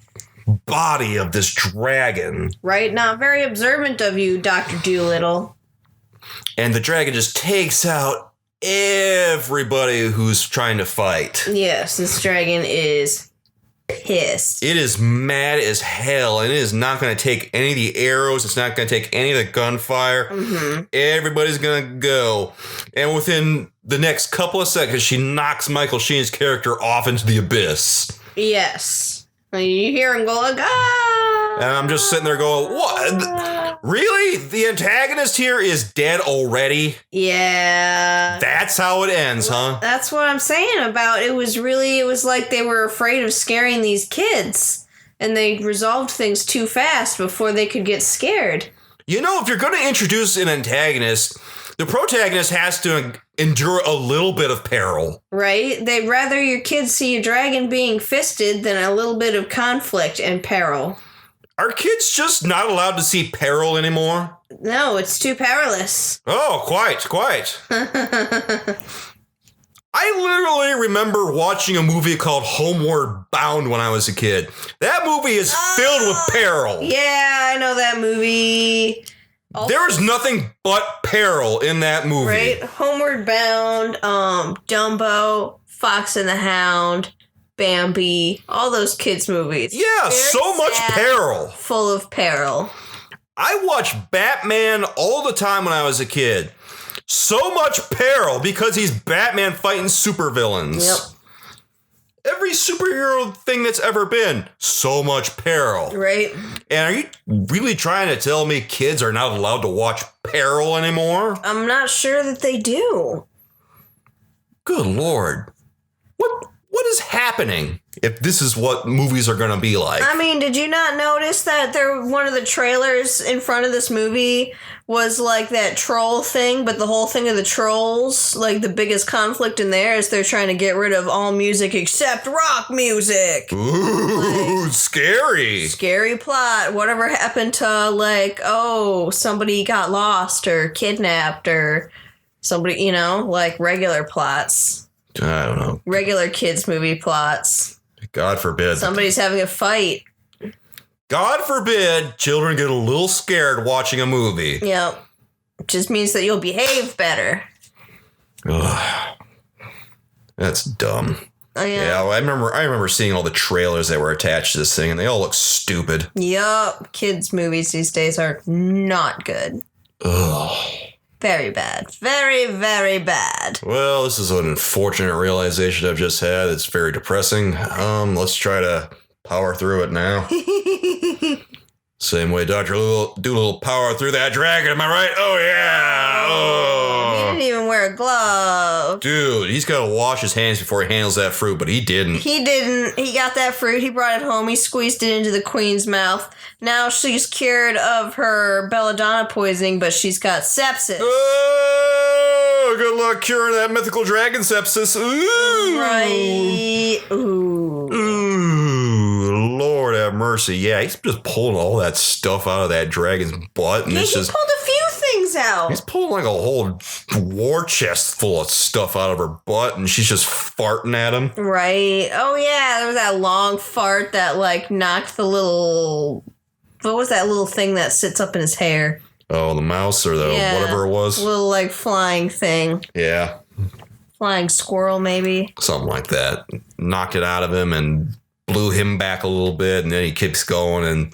body of this dragon. Right? Not very observant of you, Dr. Dolittle. And the dragon just takes out everybody who's trying to fight. Yes, this dragon is pissed. It is mad as hell, and it is not going to take any of the arrows. It's not going to take any of the gunfire. Mm-hmm. Everybody's going to go. And within the next couple of seconds, she knocks Michael Sheen's character off into the abyss. Yes. You hear him go like, ah! And I'm just sitting there going, what? Really? The antagonist here is dead already? Yeah. That's how it ends, huh? That's what I'm saying about it. It was like they were afraid of scaring these kids. And they resolved things too fast before they could get scared. You know, if you're going to introduce an antagonist, the protagonist has to endure a little bit of peril. Right? They'd rather your kids see a dragon being fisted than a little bit of conflict and peril. Are kids just not allowed to see peril anymore? No, it's too perilous. Oh, quite. I literally remember watching a movie called Homeward Bound when I was a kid. That movie is filled with peril. Yeah, I know that movie. There is nothing but peril in that movie. Right? Homeward Bound, Dumbo, Fox and the Hound, Bambi, all those kids' movies. Yeah, so much peril. Full of peril. I watched Batman all the time when I was a kid. So much peril because he's Batman fighting supervillains. Yep. Every superhero thing that's ever been, so much peril. Right. And are you really trying to tell me kids are not allowed to watch peril anymore? I'm not sure that they do. Good Lord. What is happening if this is what movies are going to be like? I mean, did you not notice that one of the trailers in front of this movie was like that troll thing, but the whole thing of the trolls, like the biggest conflict in there is they're trying to get rid of all music except rock music. Ooh, like, scary. Scary plot. Whatever happened to like, oh, somebody got lost or kidnapped or somebody, like regular plots. I don't know. Regular kids movie plots. God forbid. Somebody's having a fight. God forbid children get a little scared watching a movie. Yep. It just means that you'll behave better. Ugh. That's dumb. Yeah, well, I remember seeing all the trailers that were attached to this thing, and they all look stupid. Yup. Kids movies these days are not good. Ugh. Very bad. Very, very bad. Well, this is an unfortunate realization I've just had. It's very depressing. Let's try to power through it now. Same way Dr. Dolittle power through that dragon, am I right? Oh, yeah! Oh. He didn't even wear a glove. of. Dude, he's got to wash his hands before he handles that fruit, but he didn't. He didn't. He got that fruit. He brought it home. He squeezed it into the queen's mouth. Now she's cured of her belladonna poisoning, but she's got sepsis. Oh, good luck curing that mythical dragon sepsis. Ooh. Right. Ooh, Lord have mercy. Yeah, he's just pulling all that stuff out of that dragon's butt. And Yeah, it's he just, pulled a few things out. he's pulling like a whole war chest full of stuff out of her butt, and she's just farting at him. Right. Oh, yeah. There was that long fart that, like, knocked the little... What was that little thing that sits up in his hair? Oh, the mouse or the whatever it was. Little, like, flying thing. Yeah. Flying squirrel, maybe. Something like that. Knocked it out of him and blew him back a little bit, and then he keeps going, and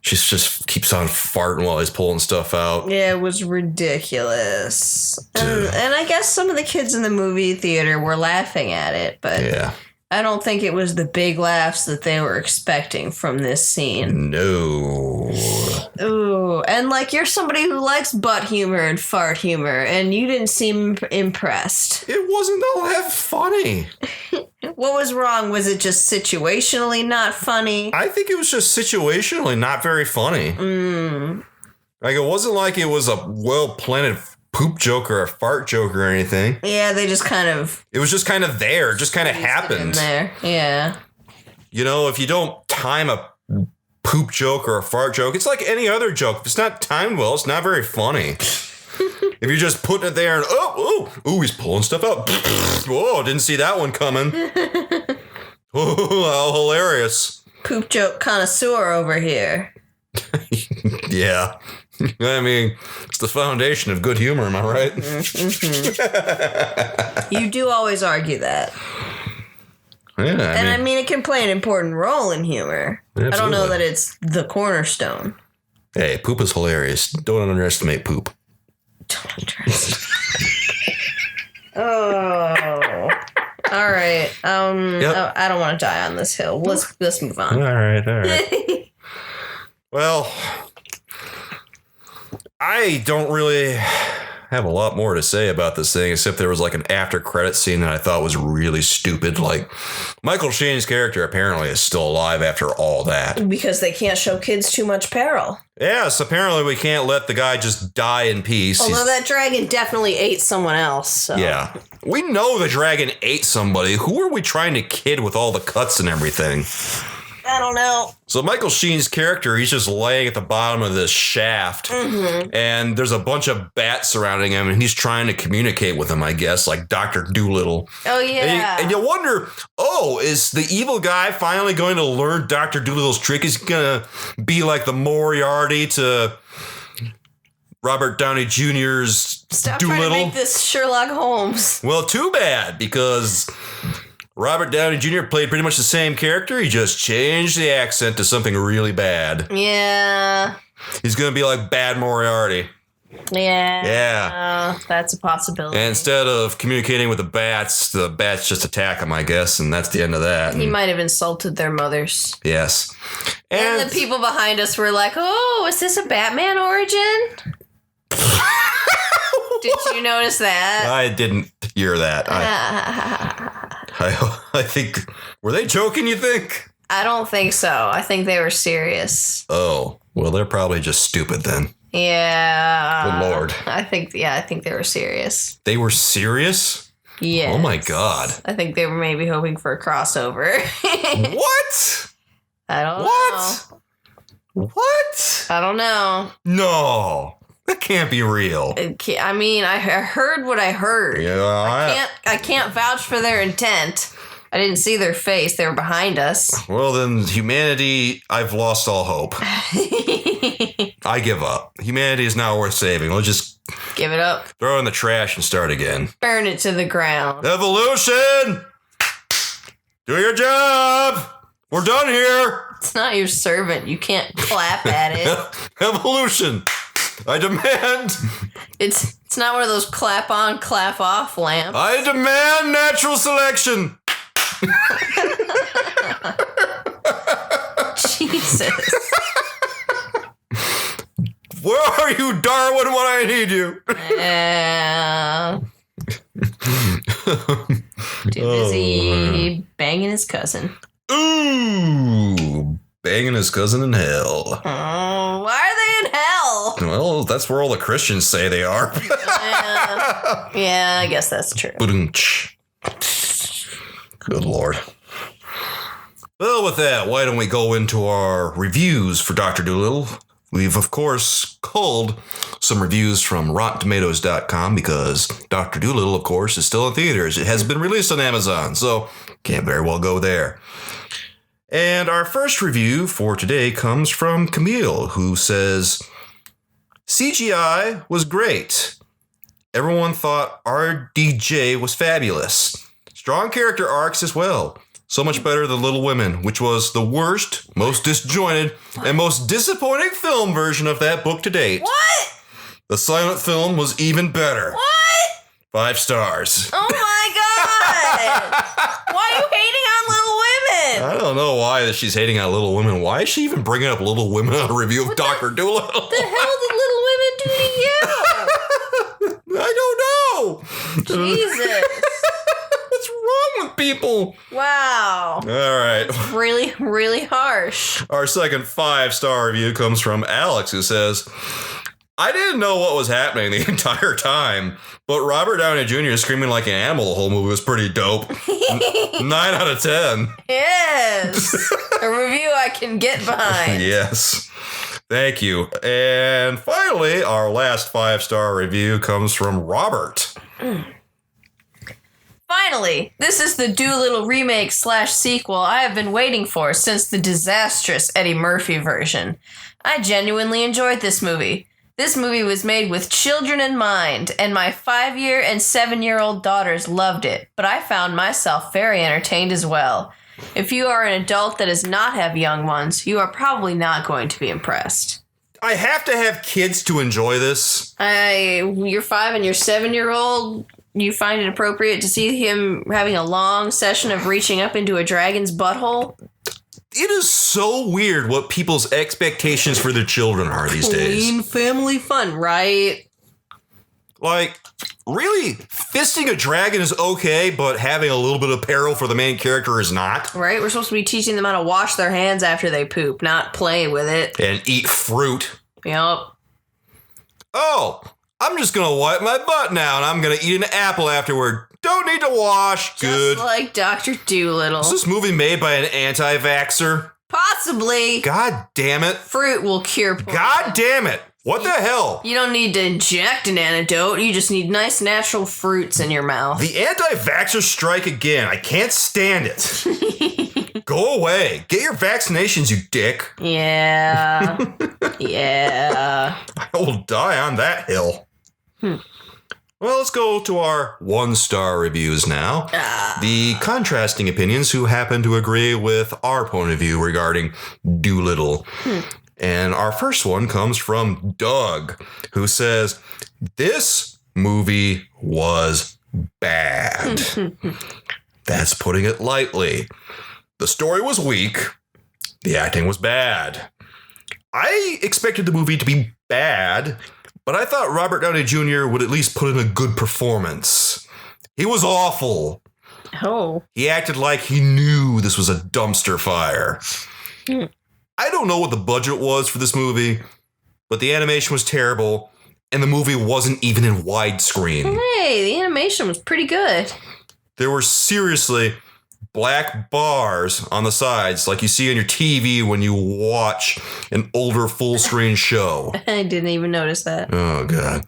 she just keeps on farting while he's pulling stuff out. Yeah, it was ridiculous. And I guess some of the kids in the movie theater were laughing at it, but Yeah. I don't think it was the big laughs that they were expecting from this scene. No. Ooh, and like you're somebody who likes butt humor and fart humor, and you didn't seem impressed. It wasn't all that funny. What was wrong? Was it just situationally not funny? I think it was just situationally not very funny. Like, it wasn't like it was a well-planted poop joke or a fart joke or anything. Yeah, they just kind of... It was just kind of there. It just kind of in happened. there. Yeah. You know, if you don't time a poop joke or a fart joke, it's like any other joke. If it's not timed well, it's not very funny. If you're just putting it there and, oh, he's pulling stuff out. Whoa, didn't see that one coming. Oh, how hilarious. Poop joke connoisseur over here. Yeah. I mean, it's the foundation of good humor, am I right? You do always argue that. Yeah, I mean, it can play an important role in humor. Absolutely. I don't know that it's the cornerstone. Hey, poop is hilarious. Don't underestimate poop. Oh. All right. Yep. I don't want to die on this hill. Let's move on. All right. Well, I don't really have a lot more to say about this thing, except there was like an after credit scene that I thought was really stupid. Like, Michael Sheen's character apparently is still alive after all that. Because they can't show kids too much peril. Yes, apparently we can't let the guy just die in peace. Although that dragon definitely ate someone else. So. Yeah. We know the dragon ate somebody. Who are we trying to kid with all the cuts and everything? I don't know. So Michael Sheen's character, he's just laying at the bottom of this shaft, and there's a bunch of bats surrounding him, and he's trying to communicate with them, I guess, like Dr. Dolittle. Oh, yeah. And you wonder, is the evil guy finally going to learn Dr. Dolittle's trick? Is he going to be like the Moriarty to Robert Downey Jr.'s Stop Dolittle? trying to make this Sherlock Holmes. Well, too bad, because Robert Downey Jr. played pretty much the same character. He just changed the accent to something really bad. Yeah. He's going to be like Bad Moriarty. Yeah. Yeah. That's a possibility. And instead of communicating with the bats just attack him, I guess, and that's the end of that. He And might have insulted their mothers. yes. And the people behind us were like, oh, is this a Batman origin? Did you notice that? I didn't hear that. I think, were they joking, you think? I don't think so. I think they were serious. Oh, well, they're probably just stupid then. Yeah. Good Lord. I think they were serious. They were serious? Yeah. Oh my God. I think they were maybe hoping for a crossover. What? I don't What? know. What? I don't know. No, that can't be real. I mean, I heard what I heard. Yeah, I can't vouch for their intent. I didn't see their face. They were behind us. well, then humanity, I've lost all hope. I give up. Humanity is not worth saving. We'll just Give it up. throw it in the trash and start again. Burn it to the ground. Evolution! Do your job! We're done here! It's not your servant. You can't clap at it. Evolution! I demand! It's not one of those clap on, clap off lamps. I demand natural selection! Jesus. Where are you, Darwin, when I need you? Too busy banging his cousin. Ooh, banging his cousin in hell. Oh, why are they in hell? Well, that's where all the Christians say they are. Yeah, I guess that's true. Good Lord. Well, with that, why don't we go into our reviews for Dr. Dolittle? We've, of course, culled some reviews from RottenTomatoes.com because Dr. Dolittle, of course, is still in theaters. It has been released on Amazon, so can't very well go there. And our first review for today comes from Camille, who says, CGI was great. Everyone thought RDJ was fabulous. Strong character arcs as well. So much better than Little Women, which was the worst, most disjointed, and most disappointing film version of that book to date. What? The silent film was even better. What? 5 stars. Oh my god! Why are you hating on Little Women? I don't know why that she's hating on Little Women. Why is she even bringing up Little Women on a review of Dr. Dolittle? What the hell did Little Women do to you? I don't know. Jesus. What's wrong with people? Wow. All right. Really, really harsh. Our second 5-star review comes from Alex, who says, I didn't know what was happening the entire time, but Robert Downey Jr. screaming like an animal the whole movie was pretty dope. 9 out of 10. Yes. A review I can get behind. Yes. Thank you. And finally, our last 5-star review comes from Robert. Finally, this is the Dolittle remake / sequel I have been waiting for since the disastrous Eddie Murphy version. I genuinely enjoyed this movie. This movie was made with children in mind, and my 5-year and 7-year-old daughters loved it, but I found myself very entertained as well. If you are an adult that does not have young ones, you are probably not going to be impressed. I have to have kids to enjoy this. Your 5 and your 7-year-old, you find it appropriate to see him having a long session of reaching up into a dragon's butthole? It is so weird what people's expectations for their children are these days. Clean family fun, right? Like, really, fisting a dragon is okay, but having a little bit of peril for the main character is not. Right? We're supposed to be teaching them how to wash their hands after they poop, not play with it. And eat fruit. Yup. Oh, I'm just going to wipe my butt now, and I'm going to eat an apple afterward. Don't need to wash. Good. Just like Dr. Dolittle. Is this movie made by an anti-vaxxer? Possibly. God damn it. Fruit will cure poison. God damn it. What the hell? You don't need to inject an antidote. You just need nice natural fruits in your mouth. The anti-vaxxers strike again. I can't stand it. Go away. Get your vaccinations, you dick. Yeah. Yeah. I will die on that hill. Well, let's go to our 1-star reviews now. The contrasting opinions who happen to agree with our point of view regarding Dolittle. And our first one comes from Doug, who says, this movie was bad. That's putting it lightly. The story was weak. The acting was bad. I expected the movie to be bad, but I thought Robert Downey Jr. would at least put in a good performance. He was awful. Oh. He acted like he knew this was a dumpster fire. I don't know what the budget was for this movie, but the animation was terrible, and the movie wasn't even in widescreen. Hey, the animation was pretty good. There were seriously black bars on the sides like you see on your TV when you watch an older full-screen show. I didn't even notice that. Oh, God.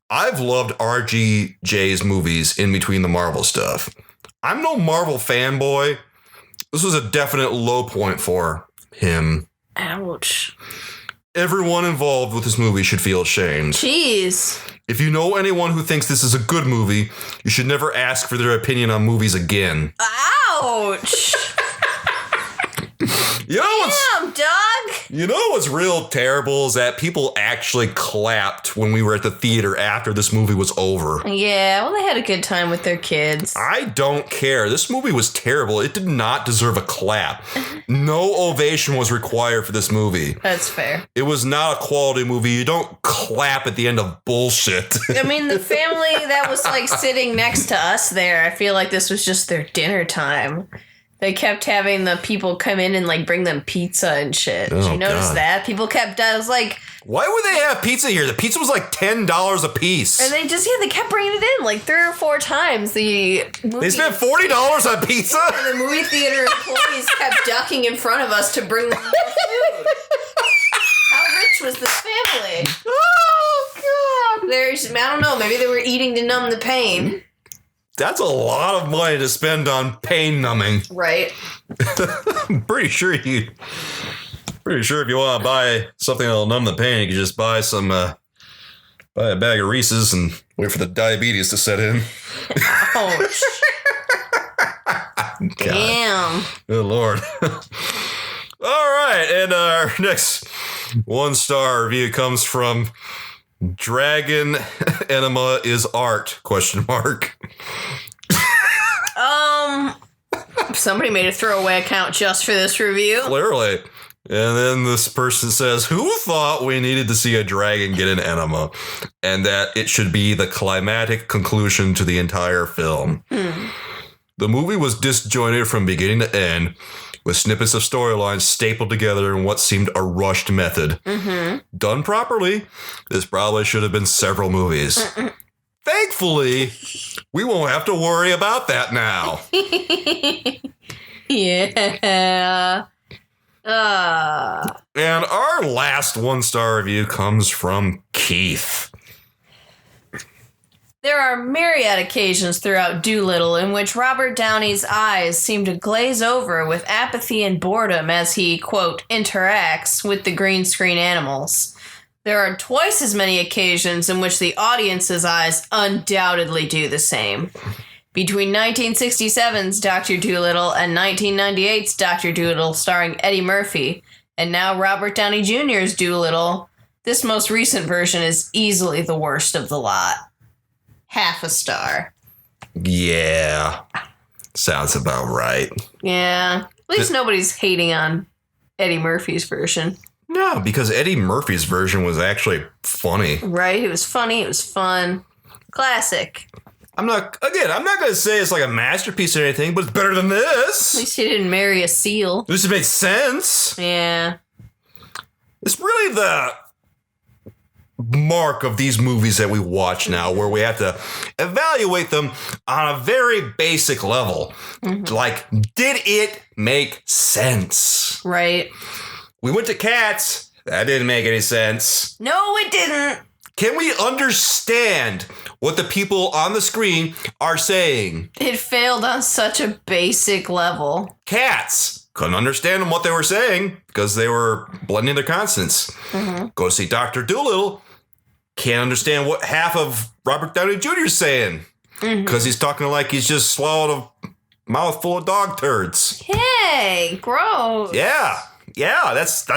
I've loved RGJ's movies in between the Marvel stuff. I'm no Marvel fanboy. This was a definite low point for him. Ouch. Everyone involved with this movie should feel ashamed. Jeez. If you know anyone who thinks this is a good movie, you should never ask for their opinion on movies again. Ouch. You know Damn, Doug. You know what's real terrible is that people actually clapped when we were at the theater after this movie was over. Yeah, well, they had a good time with their kids. I don't care. This movie was terrible. It did not deserve a clap. No ovation was required for this movie. That's fair. It was not a quality movie. You don't clap at the end of bullshit. I mean, the family that was like sitting next to us there, I feel like this was just their dinner time. They kept having the people come in and like bring them pizza and shit. Did you notice that? People kept, I was like, why would they have pizza here? The pizza was like $10 a piece. And they just, they kept bringing it in like 3 or 4 times. They spent $40 on pizza? And the movie theater employees kept ducking in front of us to bring them more food. How rich was this family? Oh, God. I don't know, maybe they were eating to numb the pain. That's a lot of money to spend on pain numbing. Right. I'm pretty sure if you want to buy something that'll numb the pain, you can just buy a bag of Reese's and wait for the diabetes to set in. Ouch. Damn. Good Lord. All right, and our next 1-star review comes from Dragon Enema is Art? ? Somebody made a throwaway account just for this review. Clearly. And then this person says, who thought we needed to see a dragon get an enema? And that it should be the climatic conclusion to the entire film. The movie was disjointed from beginning to end, with snippets of storylines stapled together in what seemed a rushed method. Done properly, this probably should have been several movies. Thankfully, we won't have to worry about that now. Yeah. And our last 1-star review comes from Keith. There are myriad occasions throughout Dolittle in which Robert Downey's eyes seem to glaze over with apathy and boredom as he, quote, interacts with the green screen animals. There are twice as many occasions in which the audience's eyes undoubtedly do the same. Between 1967's Dr. Dolittle and 1998's Dr. Dolittle starring Eddie Murphy, and now Robert Downey Jr.'s Dolittle, this most recent version is easily the worst of the lot. 0.5 star. Yeah. Sounds about right. Yeah. At least nobody's hating on Eddie Murphy's version. No, because Eddie Murphy's version was actually funny. Right? It was funny. It was fun. Classic. I'm not going to say it's like a masterpiece or anything, but it's better than this. At least he didn't marry a seal. At least it made sense. Yeah. It's really the mark of these movies that we watch now, where we have to evaluate them on a very basic level. Like, did it make sense? Right. We went to Cats. That didn't make any sense. No, it didn't. Can we understand what the people on the screen are saying? It failed on such a basic level. Cats. Couldn't understand what they were saying because they were blending their consonants. Go see Dr. Dolittle. Can't understand what half of Robert Downey Jr. is saying because he's talking like he's just swallowed a mouthful of dog turds. Hey, gross. Yeah, that's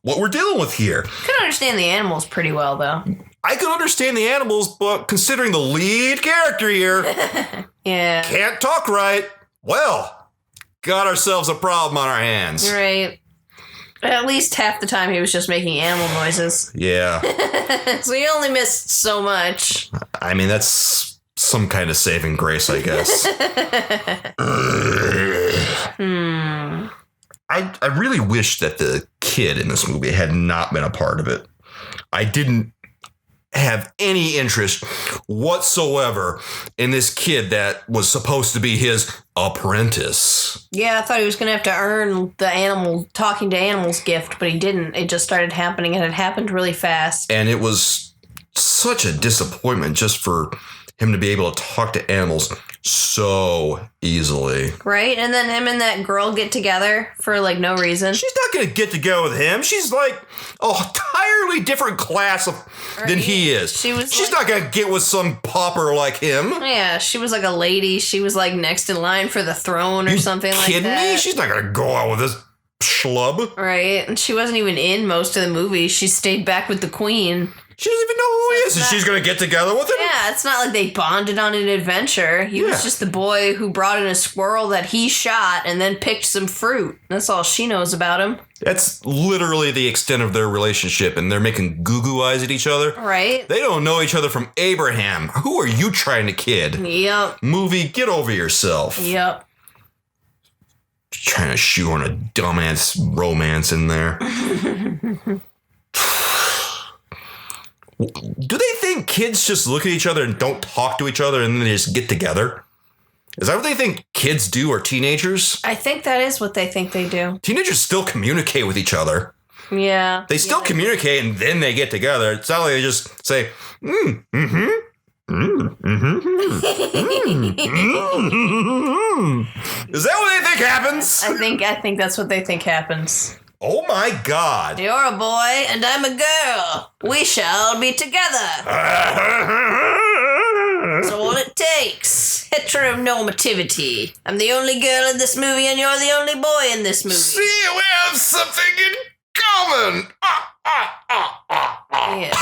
what we're dealing with here. Could understand the animals pretty well, though. I could understand the animals, but considering the lead character here Yeah. can't talk right, well, got ourselves a problem on our hands. Right. At least half the time he was just making animal noises. Yeah. So he only missed so much. I mean, that's some kind of saving grace, I guess. I really wish that the kid in this movie had not been a part of it. I didn't have any interest whatsoever in this kid that was supposed to be his apprentice. Yeah, I thought he was going to have to earn the animal talking to animals gift, but he didn't. It just started happening, and it happened really fast. And it was such a disappointment just for him to be able to talk to animals so easily. Right? And then him and that girl get together for, like, no reason. She's not going to get together with him. She's like an entirely different class than he is. She's not going to get with some pauper like him. Yeah, she was like a lady. She was like next in line for the throne or something like that. Kidding me? She's not going to go out with this schlub. Right. And she wasn't even in most of the movie. She stayed back with the queen. She doesn't even know who he is, and she's going to get together with him? Yeah, it's not like they bonded on an adventure. He was just the boy who brought in a squirrel that he shot and then picked some fruit. That's all she knows about him. That's literally the extent of their relationship, and they're making goo-goo eyes at each other. Right. They don't know each other from Abraham. Who are you trying to kid? Yep. Movie, get over yourself. Yep. Trying to shoehorn a dumbass romance in there. Do they think kids just look at each other and don't talk to each other and then they just get together? Is that what they think kids do, or teenagers? I think that is what they think they do. Teenagers still communicate with each other. Yeah. They still communicate and then they get together. It's not like they just say, mm-hmm. Is that what they think happens? I think that's what they think happens. Oh my God. You're a boy and I'm a girl. We shall be together. That's all it takes. Heteronormativity. I'm the only girl in this movie and you're the only boy in this movie. See, we have something in common. Yes.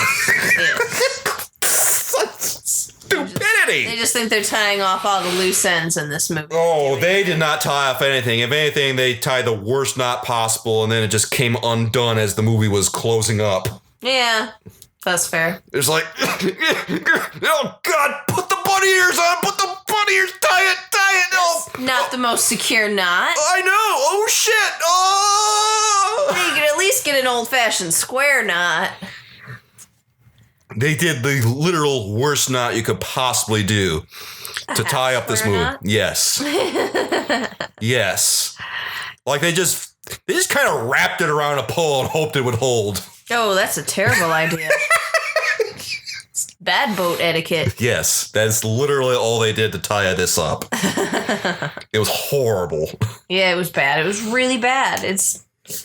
Such stupidity. They just think they're tying off all the loose ends in this movie. Oh, they did not tie off anything. If anything, they tied the worst knot possible, and then it just came undone as the movie was closing up. Yeah, that's fair. It's like, oh God, put the bunny ears on, put the bunny ears, tie it. Oh, not the most secure knot. I know. Oh shit. Oh. You could at least get an old-fashioned square knot. They did the literal worst knot you could possibly do to tie up this movie. Knot? Yes. Yes. Like they just kind of wrapped it around a pole and hoped it would hold. Oh, that's a terrible idea. It's bad boat etiquette. Yes, that's literally all they did to tie this up. It was horrible. Yeah, it was bad. It was really bad.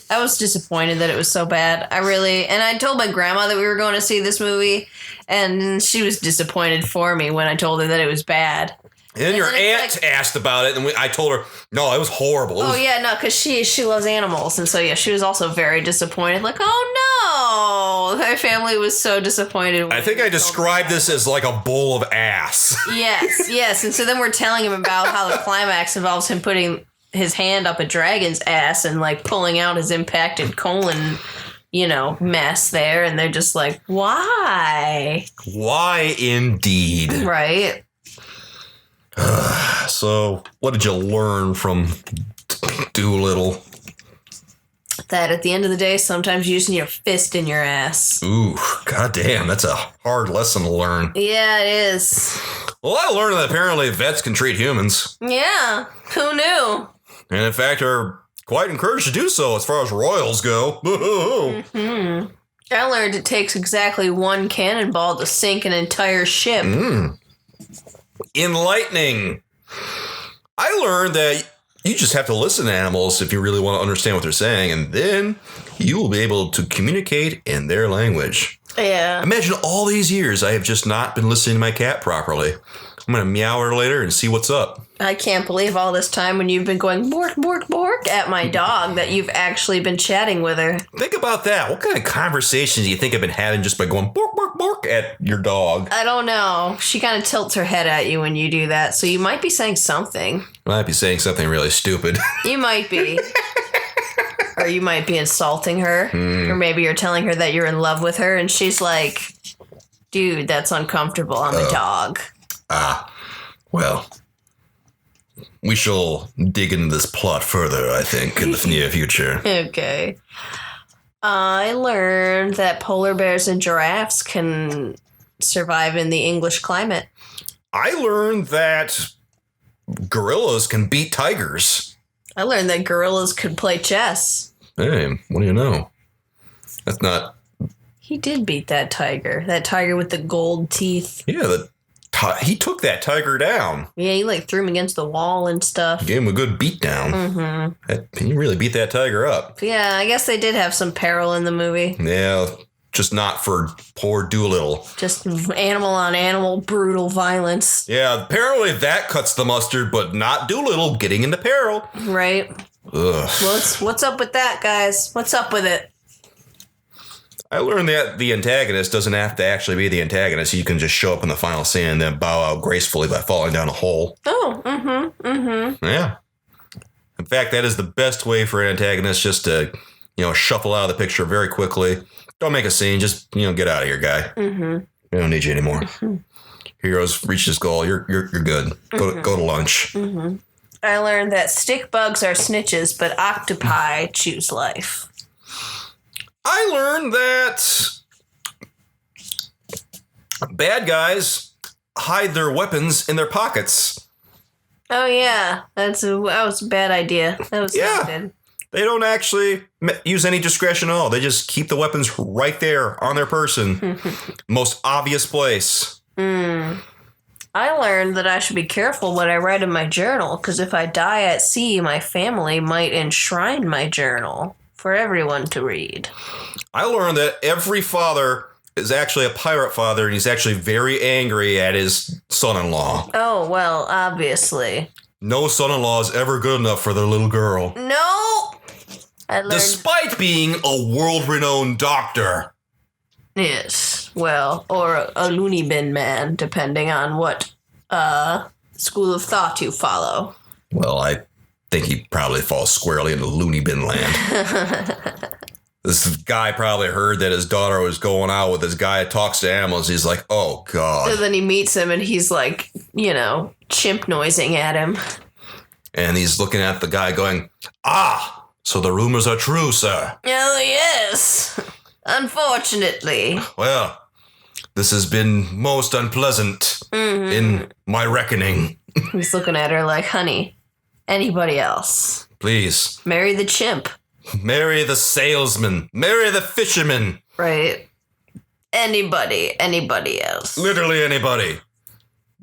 I was disappointed that it was so bad. And I told my grandma that we were going to see this movie, and she was disappointed for me when I told her that it was bad. And then your aunt asked about it, and I told her, no, it was horrible. Because she loves animals, and so yeah, she was also very disappointed. Like, oh no, her family was so disappointed. I think I described this as like a bowl of ass. Yes, and so then we're telling him about how the climax involves him putting his hand up a dragon's ass and like pulling out his impacted colon, mess there, and they're just like, why? Why indeed? Right. So, what did you learn from Dolittle? That at the end of the day, sometimes using your fist in your ass. Ooh, goddamn, that's a hard lesson to learn. Yeah, it is. Well, I learned that apparently vets can treat humans. Yeah, who knew? And in fact, are quite encouraged to do so as far as royals go. Mm-hmm. I learned it takes exactly one cannonball to sink an entire ship. Enlightening. I learned that you just have to listen to animals if you really want to understand what they're saying, and then you will be able to communicate in their language. Yeah. Imagine all these years I have just not been listening to my cat properly. I'm going to meow her later and see what's up. I can't believe all this time when you've been going bork, bork, bork at my dog that you've actually been chatting with her. Think about that. What kind of conversations do you think I've been having just by going bork, bork, bork at your dog? I don't know. She kind of tilts her head at you when you do that, so you might be saying something. I might be saying something really stupid. You might be. Or you might be insulting her. Or maybe you're telling her that you're in love with her, and she's like, dude, that's uncomfortable. I'm a dog. Well, we shall dig into this plot further, I think, in the near future. Okay. I learned that polar bears and giraffes can survive in the English climate. I learned that gorillas can beat tigers. I learned that gorillas could play chess. Hey, what do you know? That's not... He did beat that tiger with the gold teeth. Yeah, he took that tiger down. Yeah, he like threw him against the wall and stuff. Gave him a good beat down. Mm-hmm. He really beat that tiger up. Yeah, I guess they did have some peril in the movie. Yeah, just not for poor Dolittle. Just animal on animal, brutal violence. Yeah, apparently that cuts the mustard, but not Dolittle getting into peril. Right. Ugh. What's up with that, guys? What's up with it? I learned that the antagonist doesn't have to actually be the antagonist. You can just show up in the final scene and then bow out gracefully by falling down a hole. Oh, Yeah. In fact, that is the best way for an antagonist, just to, shuffle out of the picture very quickly. Don't make a scene. Just, get out of here, guy. We don't need you anymore. Heroes reach this goal. You're good. Go to lunch. I learned that stick bugs are snitches, but octopi choose life. I learned that bad guys hide their weapons in their pockets. Oh, yeah. That was a bad idea. That was stupid. They don't actually use any discretion at all. They just keep the weapons right there on their person. Most obvious place. I learned that I should be careful what I write in my journal, because if I die at sea, my family might enshrine my journal for everyone to read. I learned that every father is actually a pirate father, and he's actually very angry at his son-in-law. Oh, well, obviously. No son-in-law is ever good enough for their little girl. No! Despite being a world-renowned doctor. Yes, well, or a loony bin man, depending on what school of thought you follow. Well, I think he probably falls squarely into loony bin land. This guy probably heard that his daughter was going out with this guy that talks to animals. He's like, oh, God. And then he meets him and he's like, chimp noising at him. And he's looking at the guy going, so the rumors are true, sir. Oh, yes. Unfortunately. Well, this has been most unpleasant in my reckoning. He's looking at her like, honey, anybody else? Please. Marry the chimp. Marry the salesman. Marry the fisherman. Right. Anybody else. Literally anybody.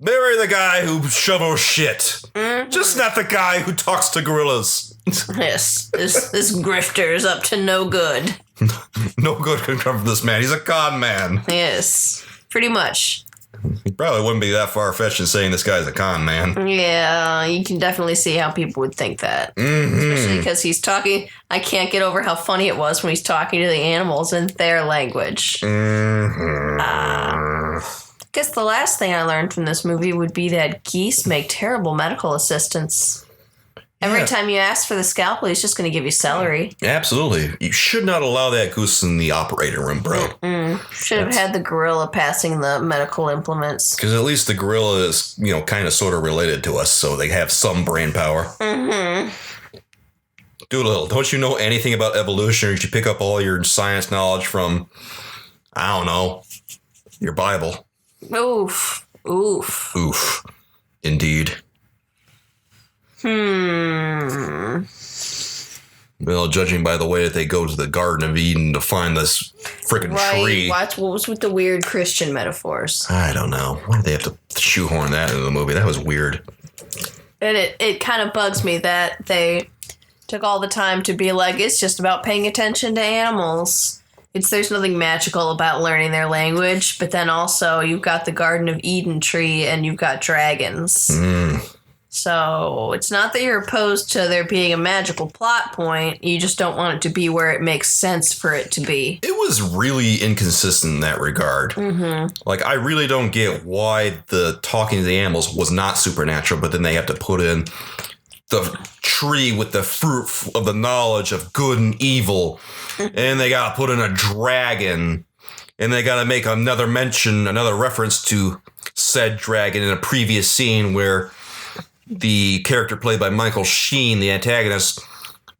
Marry the guy who shovels shit. Just not the guy who talks to gorillas. Yes, this grifter is up to no good. No good can come from this man. He's a con man. Yes, pretty much. He probably wouldn't be that far-fetched in saying this guy's a con man. Yeah, you can definitely see how people would think that. Especially because he's talking. I can't get over how funny it was when he's talking to the animals in their language. I guess the last thing I learned from this movie would be that geese make terrible medical assistants. Every time you ask for the scalpel, he's just going to give you celery. Absolutely. You should not allow that goose in the operating room, bro. Should have had the gorilla passing the medical implements. Because at least the gorilla is, kind of sort of related to us, so they have some brain power. Dolittle, don't you know anything about evolution, or did you pick up all your science knowledge from, I don't know, your Bible? Oof. Indeed. Well, judging by the way that they go to the Garden of Eden to find this freaking tree. What was with the weird Christian metaphors? I don't know. Why did they have to shoehorn that into the movie? That was weird. And it kind of bugs me that they took all the time to be like, it's just about paying attention to animals. There's nothing magical about learning their language, but then also you've got the Garden of Eden tree and you've got dragons. So it's not that you're opposed to there being a magical plot point. You just don't want it to be where it makes sense for it to be. It was really inconsistent in that regard. Like, I really don't get why the talking to the animals was not supernatural, but then they have to put in the tree with the fruit of the knowledge of good and evil. And they got to put in a dragon. And they got to make another reference to said dragon in a previous scene where the character played by Michael Sheen, the antagonist,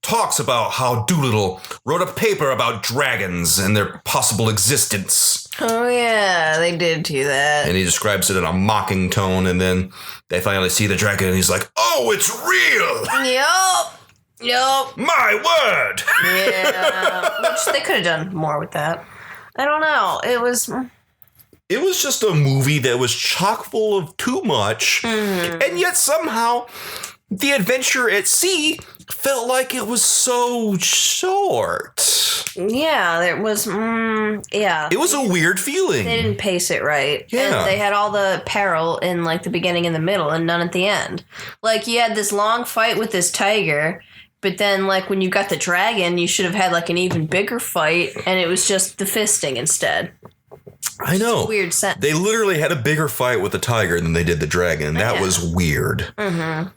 talks about how Dolittle wrote a paper about dragons and their possible existence. Oh, yeah, they did do that. And he describes it in a mocking tone, and then they finally see the dragon, and he's like, oh, it's real! Yup. My word! Yeah, which they could have done more with that. I don't know. It was just a movie that was chock full of too much, and yet somehow the adventure at sea felt like it was so short. Yeah, there was, It was a weird feeling. They didn't pace it right. Yeah. And they had all the peril in, like, the beginning and the middle and none at the end. Like, you had this long fight with this tiger, But then, like, when you got the dragon, you should have had, like, an even bigger fight, and it was just the fisting instead. I know. Weird sentence. They literally had a bigger fight with the tiger than they did the dragon. That was weird. Mm-hmm.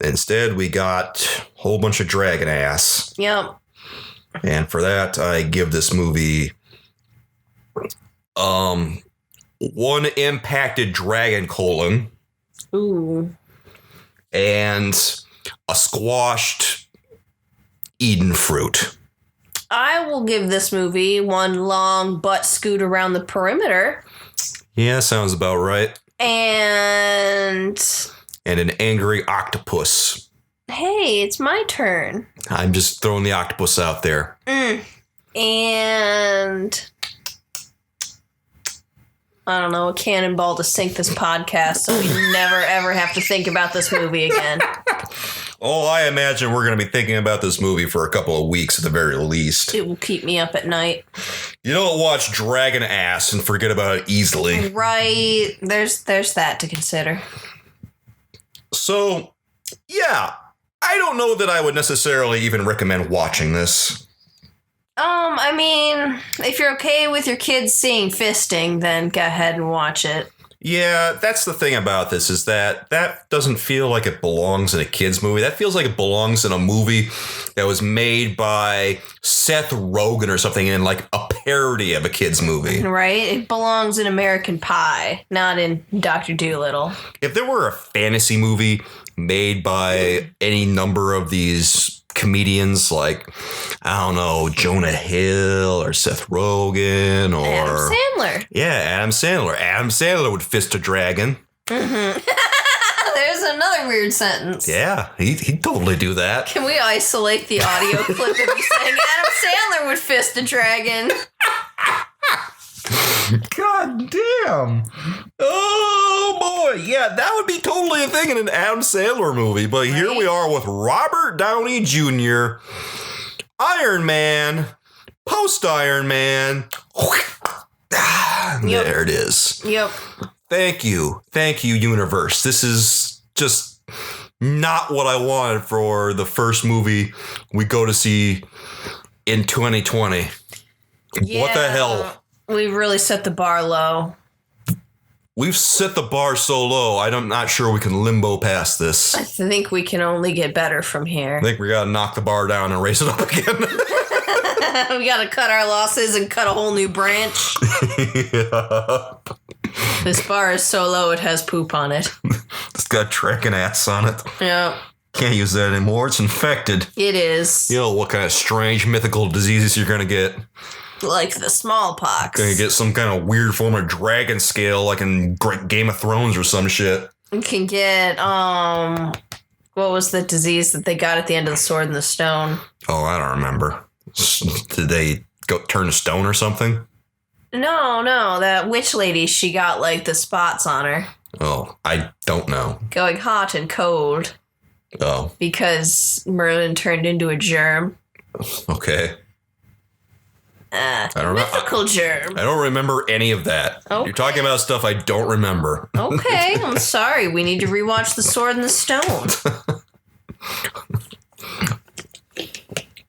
Instead, we got a whole bunch of dragon ass. Yep. And for that, I give this movie one impacted dragon colon. Ooh. And a squashed Eden fruit. I will give this movie one long butt scoot around the perimeter. Yeah, sounds about right. And an angry octopus. Hey, it's my turn. I'm just throwing the octopus out there. And I don't know, a cannonball to sink this podcast so we never ever have to think about this movie again. Oh, I imagine we're going to be thinking about this movie for a couple of weeks at the very least. It will keep me up at night. You don't watch dragon ass and forget about it easily. Right. There's that to consider. So, yeah, I don't know that I would necessarily even recommend watching this. I mean, if you're okay with your kids seeing fisting, then go ahead and watch it. Yeah, that's the thing about this is that doesn't feel like it belongs in a kid's movie. That feels like it belongs in a movie that was made by Seth Rogen or something in like a parody of a kid's movie. Right? It belongs in American Pie, not in Dr. Dolittle. If there were a fantasy movie made by any number of these comedians like, I don't know, Jonah Hill or Seth Rogen or Adam Sandler. Yeah, Adam Sandler. Adam Sandler would fist a dragon. Mm-hmm. There's another weird sentence. Yeah, he'd totally do that. Can we isolate the audio clip of you saying Adam Sandler would fist a dragon? God damn. Oh, boy. Yeah, that would be totally a thing in an Adam Sandler movie. But right. Here we are with Robert Downey Jr., Iron Man, post-Iron Man. Yep. There it is. Yep. Thank you. Thank you, universe. This is just not what I wanted for the first movie we go to see in 2020. Yeah. What the hell? We've really set the bar low. We've set the bar so low, I'm not sure we can limbo past this. I think we can only get better from here. I think we gotta knock the bar down and raise it up again. We gotta cut our losses and cut a whole new branch. Yep. This bar is so low it has poop on it. It's got dragon ass on it. Yep. Can't use that anymore. It's infected. It is. You know what kind of strange mythical diseases you're gonna get. Like the smallpox. Gonna get some kind of weird form of dragon scale like in Game of Thrones or some shit. You can get, what was the disease that they got at the end of the Sword and the Stone? Oh, I don't remember. Did they go turn to stone or something? No. That witch lady, she got like the spots on her. Oh, I don't know. Going hot and cold. Oh. Because Merlin turned into a germ. Okay. Mythical germ. I don't remember any of that. Okay. You're talking about stuff I don't remember. Okay, I'm sorry. We need to rewatch The Sword and the Stone.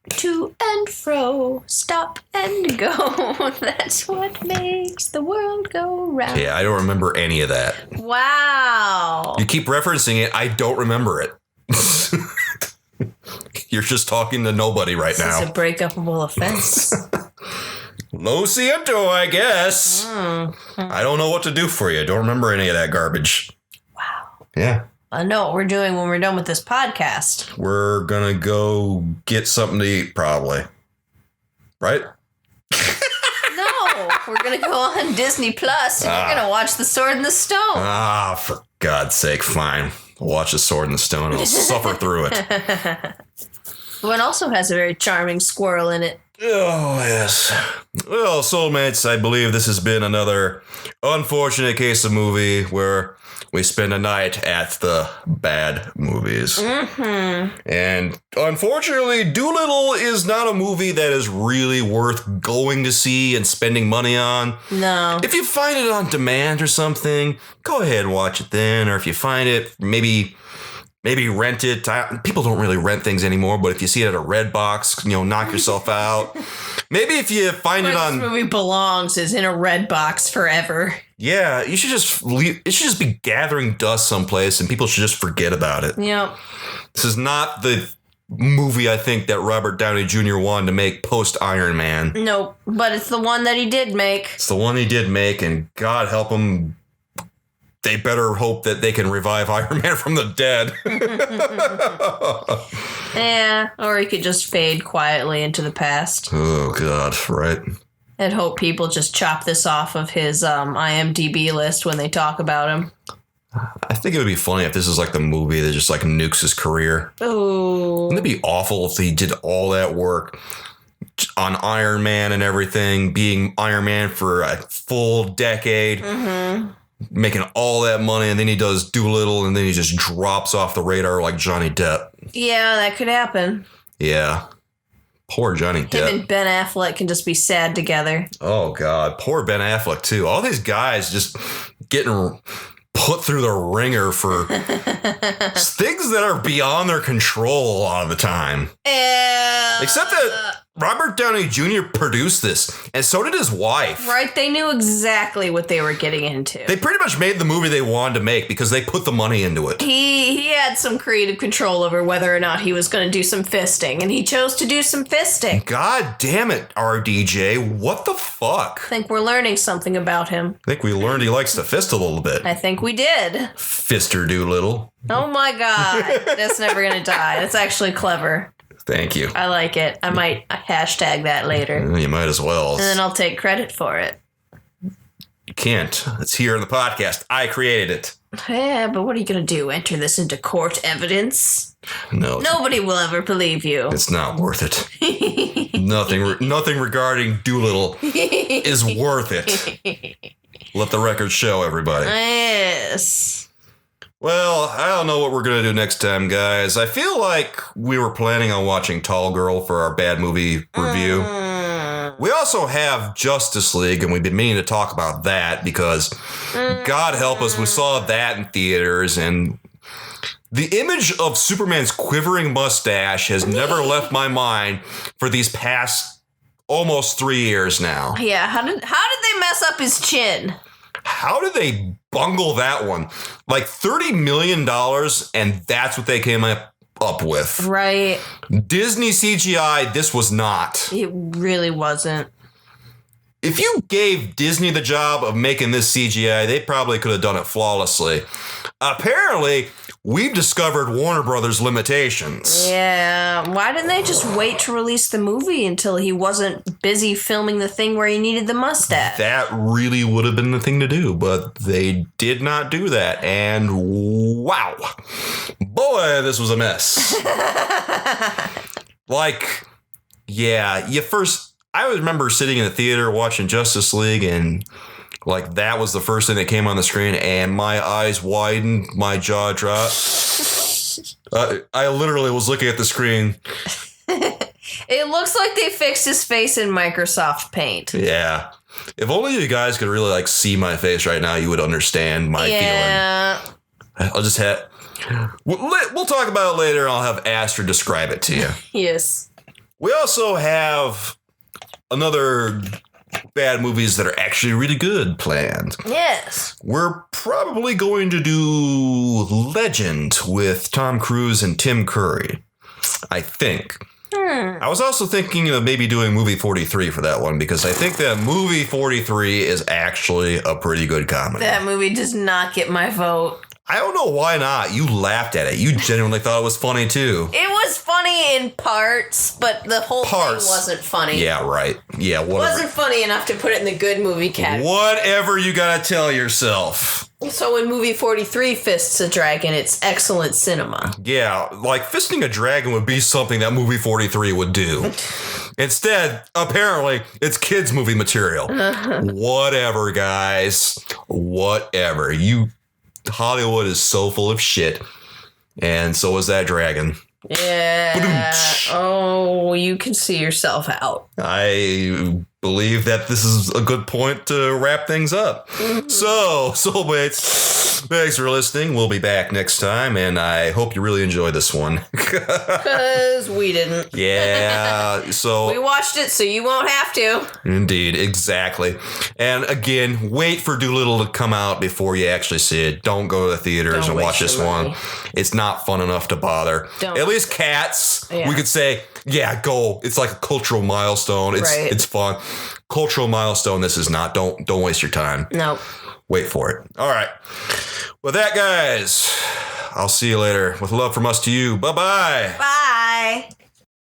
To and fro, stop and go. That's what makes the world go round. Yeah, I don't remember any of that. Wow. You keep referencing it. I don't remember it. You're just talking to nobody right now. This is a breakupable offense. Lo siento, I guess. I don't know what to do for you. I don't remember any of that garbage. Wow. Yeah. I know what we're doing when we're done with this podcast. We're going to go get something to eat, probably. Right? No. We're going to go on Disney Plus and we're going to watch The Sword and the Stone. For God's sake, fine. I'll watch The Sword and the Stone and I'll suffer through it. One also has a very charming squirrel in it. Oh, yes. Well, soulmates, I believe this has been another unfortunate case of movie where we spend a night at the bad movies. Mm-hmm. And unfortunately, Dolittle is not a movie that is really worth going to see and spending money on. No. If you find it on demand or something, go ahead and watch it then. Or if you find it maybe Maybe rent it. People don't really rent things anymore, but if you see it at a Red Box, knock yourself out. Maybe if you find it on... This movie belongs is in a Red Box forever. Yeah, you should just leave. It should just be gathering dust someplace, and people should just forget about it. Yep. This is not the movie I think that Robert Downey Jr. wanted to make post Iron Man. Nope, but it's the one that he did make. It's the one he did make, and God help him. They better hope that they can revive Iron Man from the dead. Yeah, or he could just fade quietly into the past. Oh, God, right. And hope people just chop this off of his IMDb list when they talk about him. I think it would be funny if this is like the movie that just like nukes his career. Oh. Wouldn't it be awful if he did all that work on Iron Man and everything, being Iron Man for a full decade, making all that money, and then he does Dolittle, and then he just drops off the radar like Johnny Depp. Yeah, that could happen. Yeah. Poor Johnny Depp. Him and Ben Affleck can just be sad together. Oh, God. Poor Ben Affleck, too. All these guys just getting put through the ringer for things that are beyond their control a lot of the time. Except that Robert Downey Jr. produced this, and so did his wife. Right, they knew exactly what they were getting into. They pretty much made the movie they wanted to make because they put the money into it. He had some creative control over whether or not he was going to do some fisting, and he chose to do some fisting. God damn it, RDJ. What the fuck? I think we're learning something about him. I think we learned he likes to fist a little bit. I think we did. Fister Doolittle. Oh my God. That's never going to die. That's actually clever. Thank you. I like it. I might hashtag that later. Well, you might as well. And then I'll take credit for it. You can't. It's here in the podcast. I created it. Yeah, but what are you going to do? Enter this into court evidence? No. Nobody will ever believe you. It's not worth it. Nothing regarding Doolittle is worth it. Let the record show, everybody. Yes. Well, I don't know what we're going to do next time, guys. I feel like we were planning on watching Tall Girl for our bad movie review. We also have Justice League, and we've been meaning to talk about that because, God help us, we saw that in theaters, and the image of Superman's quivering mustache has never left my mind for these past almost 3 years now. Yeah, how did they mess up his chin? How did they bungle that one? Like $30 million, and that's what they came up with. Right. Disney CGI, this was not. It really wasn't. If you gave Disney the job of making this CGI, they probably could have done it flawlessly. Apparently, we've discovered Warner Brothers' limitations. Yeah. Why didn't they just wait to release the movie until he wasn't busy filming the thing where he needed the mustache? That really would have been the thing to do, but they did not do that. And wow. Boy, this was a mess. I remember sitting in the theater watching Justice League, and like that was the first thing that came on the screen, and my eyes widened, my jaw dropped. I literally was looking at the screen. It looks like they fixed his face in Microsoft Paint. Yeah. If only you guys could really like see my face right now, you would understand my feeling. I'll just have... We'll talk about it later, and I'll have Astra describe it to you. Yes. We also have another bad movies that are actually really good planned. Yes. We're probably going to do Legend with Tom Cruise and Tim Curry, I think. I was also thinking of maybe doing movie 43 for that one, because I think that movie 43 is actually a pretty good comedy. That movie does not get my vote. I don't know why not. You laughed at it. You genuinely thought it was funny too. It was funny in parts, but the whole thing wasn't funny. Yeah, right. Yeah, whatever. It wasn't funny enough to put it in the good movie category. Whatever you gotta tell yourself. So when movie 43 fists a dragon, it's excellent cinema. Yeah, like fisting a dragon would be something that movie 43 would do. Instead, apparently, it's kids' movie material. Whatever, guys. Whatever. Hollywood is so full of shit. And so is that dragon. Yeah. Oh, you can see yourself out. I believe that this is a good point to wrap things up. So, soulmates, thanks for listening. We'll be back next time, and I hope you really enjoy this one. Because we didn't. Yeah, so... We watched it, so you won't have to. Indeed, exactly. And again, wait for Dolittle to come out before you actually see it. Don't go to the theaters and watch this one. It's not fun enough to bother. At least Cats, we could say, yeah, go. It's like a cultural milestone. It's fun. Cultural milestone, this is not. Don't waste your time. No. Wait for it. All right. With that, guys, I'll see you later. With love from us to you. Bye-bye. Bye.